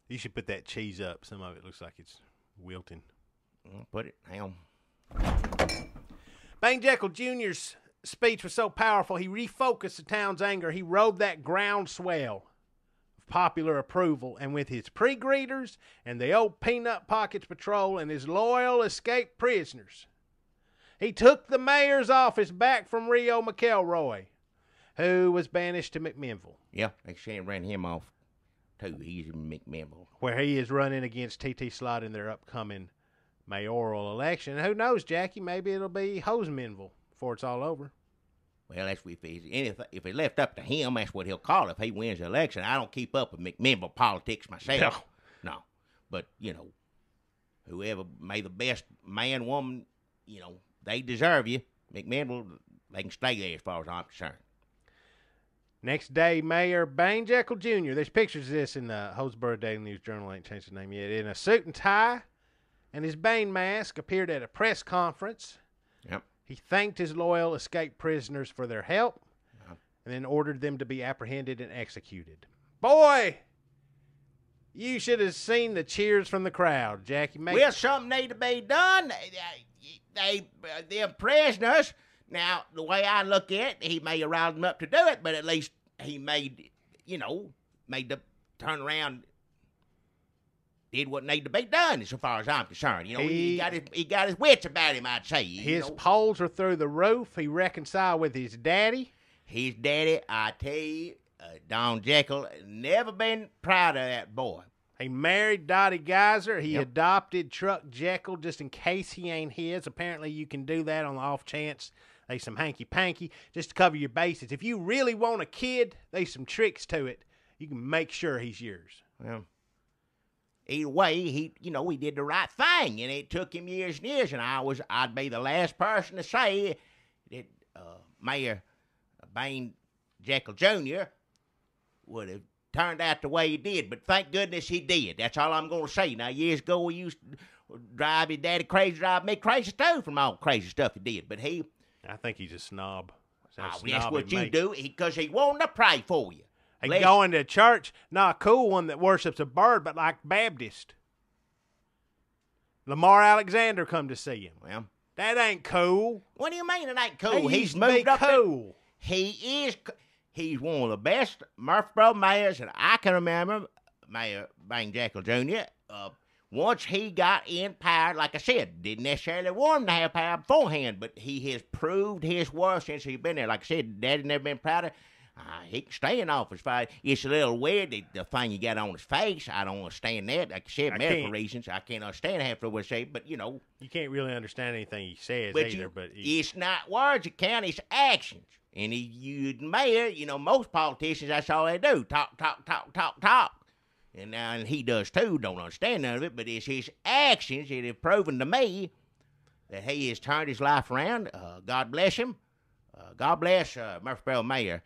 You should put that cheese up. Some of it looks like it's wilting. Put it. Hang on. Bang Jeckyl Jr.'s speech was so powerful, he refocused the town's anger. He rode that groundswell popular approval, and with his pre-greeters and the old Peanut Pockets Patrol and his loyal escaped prisoners, he took the mayor's office back from Reo McElroy, who was banished to McMinnville. Yeah, they said ran him off, too. He's in McMinnville. Where he is running against Tee Tee Slott in their upcoming mayoral election. And who knows, Jackie, maybe it'll be Hoseminville before it's all over. Well, that's if it's left up to him, that's what he'll call it if he wins the election. I don't keep up with McMinnville politics myself. No. But, whoever may the best man, woman, they deserve you. McMinnville, they can stay there as far as I'm concerned. Next day, Mayor Bane Jeckyl Jr., there's pictures of this in the Hillsborough Daily News Journal, ain't changed the name yet, in a suit and tie and his Bane mask, appeared at a press conference. Yep. He thanked his loyal escaped prisoners for their help and then ordered them to be apprehended and executed. Boy, you should have seen the cheers from the crowd, Jackie. Well, something need to be done. They're prisoners. Now, the way I look at it, he may have riled them up to do it, but at least he made the turn around, did what needed to be done, as far as I'm concerned. He got his wits about him, I'd say. His poles are through the roof. He reconciled with his daddy. His daddy, I tell you, Don Jekyll, never been proud of that boy. He married Dottie Geyser. He adopted Truck Jekyll just in case he ain't his. Apparently, you can do that on the off chance there's some hanky-panky just to cover your bases. If you really want a kid, there's some tricks to it. You can make sure he's yours. Well, either way, he did the right thing, and it took him years and years, and I'd be the last person to say that Mayor Bane Jeckyl Jr. would have turned out the way he did, but thank goodness he did. That's all I'm going to say. Now, years ago, he used to drive his daddy crazy, drive me crazy too from all the crazy stuff he did, but I think he's a snob. That's what you do, because he wanted to pray for you. He going to church, not a cool one that worships a bird, but like Baptist. Lamar Alexander come to see him. Well, that ain't cool. What do you mean it ain't cool? He's moved up cool. He's one of the best Murfreesboro mayors that I can remember, Mayor Bane Jeckyl Jr. Once he got in power, like I said, didn't necessarily want him to have power beforehand, but he has proved his worth since he's been there. Like I said, Daddy never been proud of. He can stay in office. It's a little weird, the thing you got on his face. I don't understand that. Like I said, medical reasons, I can't understand half of what he said, but, You can't really understand anything he says either. It's not words that count, it's actions. And you mayor, most politicians, that's all they do. Talk. And he does too, don't understand none of it, but it's his actions that have proven to me that he has turned his life around. God bless him. God bless Murfreesboro Mayor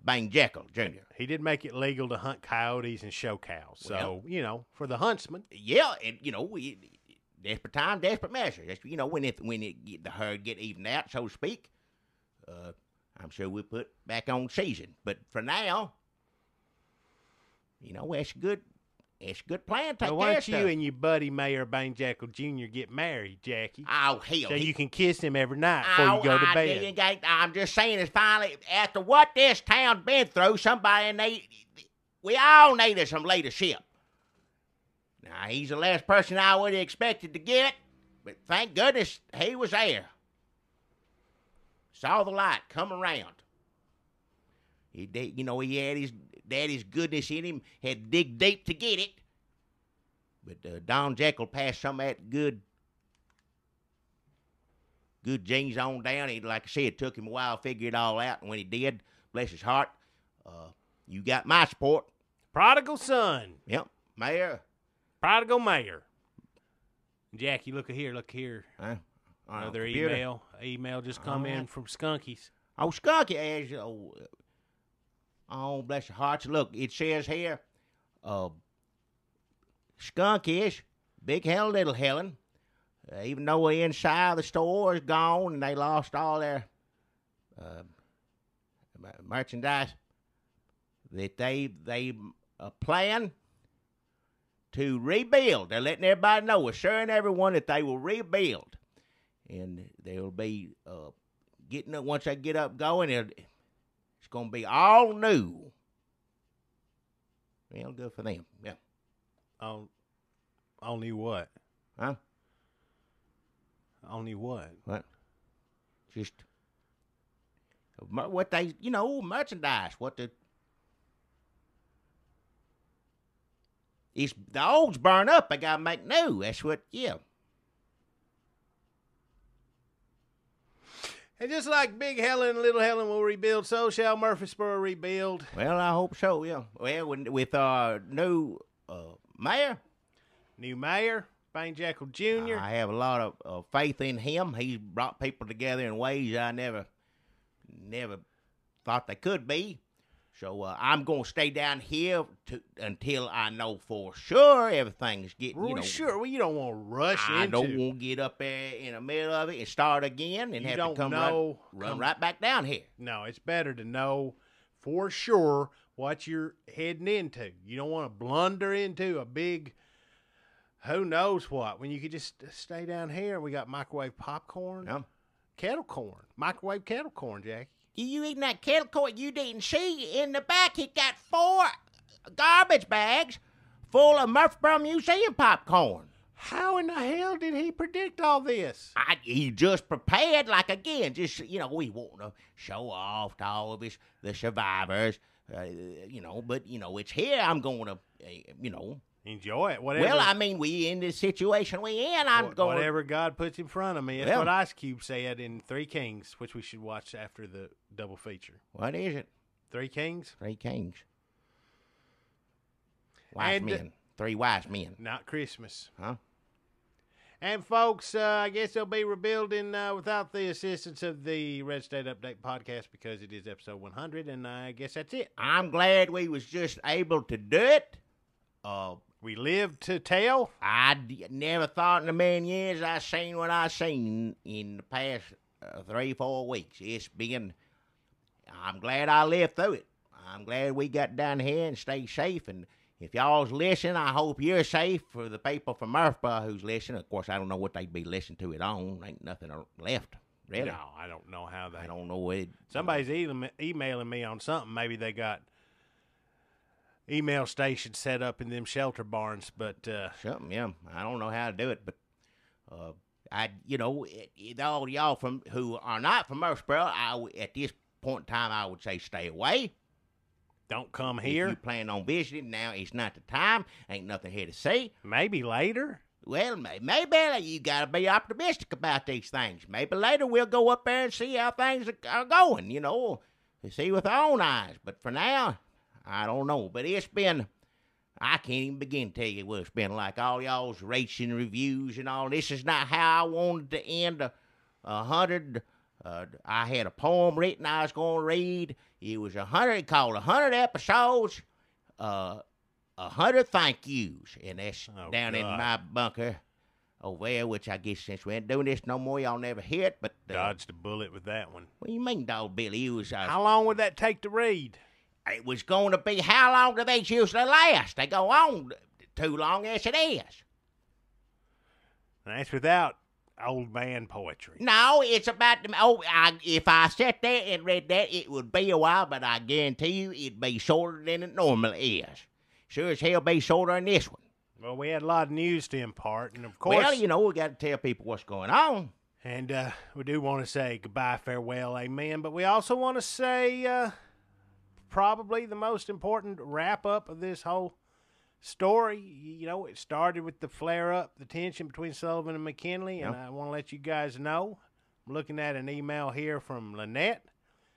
Bane Jeckyl Jr. He did make it legal to hunt coyotes and show cows. So, for the huntsman. Yeah, and, desperate time, desperate measure. That's, when the herd get evened out, so to speak, I'm sure we'll put back on season. But for now, that's a good plan. Take why don't you and your buddy Mayor Bane Jeckyl Jr. get married, Jackie? Oh, hell. So you can kiss him every night before you go to bed. I'm just saying, it's finally, after what this town's been through, we all needed some leadership. Now, he's the last person I would have expected to get, but thank goodness he was there. Saw the light come around. He had his daddy's goodness in him, had to dig deep to get it. But Don Jekyll passed some of that good genes on down. Like I said, it took him a while to figure it all out. And when he did, bless his heart, you got my support. Prodigal son. Yep, mayor. Prodigal mayor. Jackie, look here. Another computer. email just come in from Skunkies. Oh, Skunky. Oh, bless your hearts. Look, it says here, Skunkies, Big Helen, Little Helen, even though the inside of the store is gone and they lost all their merchandise, that they plan to rebuild. They're letting everybody know, assuring everyone that they will rebuild. And they will be getting up, once they get up going, it's going to be all new. Well, good for them. Yeah. Only what? Huh? Only what? What? Just what they, merchandise. What the? It's the old's burn up. They gotta make new. That's what. Yeah. And just like Big Helen and Little Helen will rebuild, so shall Murfreesboro rebuild. Well, I hope so. Yeah. Well, with our new mayor. New mayor, Jeckyl Jr. I have a lot of faith in him. He's brought people together in ways I never thought they could be. So I'm going to stay down here until I know for sure everything's getting, Sure, well, you don't want to rush into. I don't want to get up there in the middle of it and start again and have to come right back down here. No, it's better to know for sure what you're heading into. You don't want to blunder into a big who knows what when you could just stay down here. We got microwave popcorn, kettle corn, microwave kettle corn, Jackie. You eating that kettle corn? You didn't see in the back. He got 4 garbage bags full of Murfreesboro Museum popcorn. How in the hell did he predict all this? He just prepared, like, again, just, we want to show off to all of the survivors, but, it's here. I'm going to, enjoy it. Whatever. Well, I mean, we in this situation we in. I'm going. Whatever God puts in front of me. That's what Ice Cube said in 3 Kings, which we should watch after the double feature. What is it? 3 Kings? 3 Kings. Wise men. 3 wise men. Not Christmas. Huh? And, folks, I guess they'll be rebuilding without the assistance of the Red State Update podcast because it is episode 100, and I guess that's it. I'm glad we was just able to do it. We lived to tell. I never thought in a million years I seen what I seen in the past 3-4 weeks. I'm glad I lived through it. I'm glad we got down here and stayed safe. And if y'all's listening, I hope you're safe. For the people from Murfreesboro who's listening, of course, I don't know what they'd be listening to it on. Ain't nothing left, really. No, I don't know how they. I don't know it. Somebody's emailing me on something. Maybe they got email stations set up in them shelter barns, but something, yeah. I don't know how to do it, but all y'all who are not from Murfreesboro, at this point in time, I would say stay away. Don't come here. If you plan on visiting, now it's not the time. Ain't nothing here to see. Maybe later. Well, maybe you got to be optimistic about these things. Maybe later we'll go up there and see how things are going, to see with our own eyes. But for now, I don't know. But it's been, I can't even begin to tell you what it's been like. All y'all's racing reviews and all. This is not how I wanted to end 100. I had a poem written I was going to read. It was 100, called 100 episodes, 100 thank yous. And that's down in my bunker over there, which I guess since we ain't doing this no more, y'all never hear it. But dodged a bullet with that one. What do you mean, Dog Billy? It was, how long would that take to read? It was going to be, how long do these usually last? They go on too long as it is. And that's without old man poetry. No, it's about if I sat there and read that, it would be a while, but I guarantee you it'd be shorter than it normally is. Sure as hell be shorter than this one. Well, we had a lot of news to impart, and of course... Well, we got to tell people what's going on. And we do want to say goodbye, farewell, amen, but we also want to say probably the most important wrap-up of this whole story. It started with the flare-up, the tension between Sullivan and McKinley, and I want to let you guys know. I'm looking at an email here from Lynette.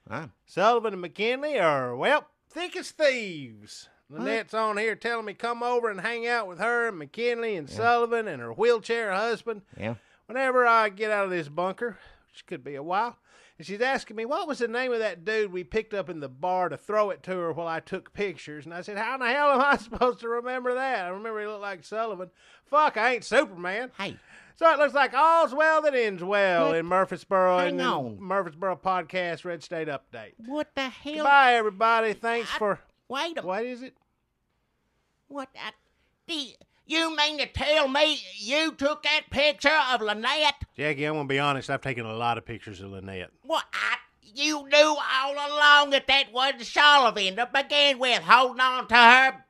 Huh? Sullivan and McKinley are, thick as thieves. Lynette's on here telling me come over and hang out with her and McKinley and Sullivan and her wheelchair husband. Yeah. Whenever I get out of this bunker, which could be a while. And she's asking me, what was the name of that dude we picked up in the bar to throw it to her while I took pictures? And I said, how in the hell am I supposed to remember that? I remember he looked like Sullivan. Fuck, I ain't Superman. Hey. So it looks like all's well that ends well in Murfreesboro. Hang on. Murfreesboro Podcast Red State Update. What the hell? Goodbye, everybody. Thanks for... Wait a minute. What is it? What? You mean to tell me you took that picture of Lynette? Jackie, I'm going to be honest. I've taken a lot of pictures of Lynette. What? You knew all along that was Sullivan to begin with, holding on to her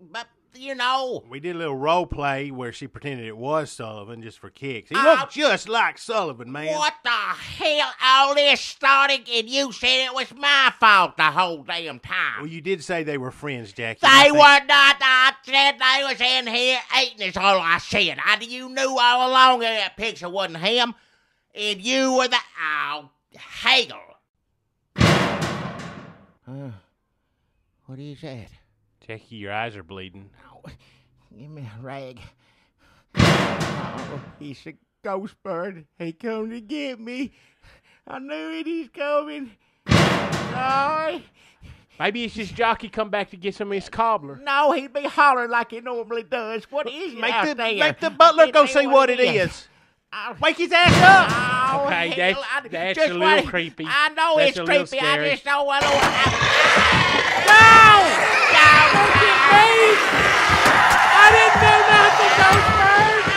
but you know. We did a little role play where she pretended it was Sullivan just for kicks. He looked just like Sullivan, man. What the hell? All this started, and you said it was my fault the whole damn time. Well, you did say they were friends, Jackie. They were not. I said they was in here eating. Is all I said. You knew all along that picture wasn't him, and you were the Hagel. What is that? Jackie, your eyes are bleeding. Oh, give me a rag. Oh, he's a ghost bird. He come to get me. I knew it. He's coming. Oh. Maybe it's just Jockie come back to get some of his cobbler. No, he'd be hollering like he normally does. What is it out there? Make the butler go see what it is. Wake his ass up! Oh, Okay, hell, that's just a little wait. creepy. I know That's it's a little creepy. scary. I just don't want to. No! No! Don't get me! I didn't do nothing, those birds!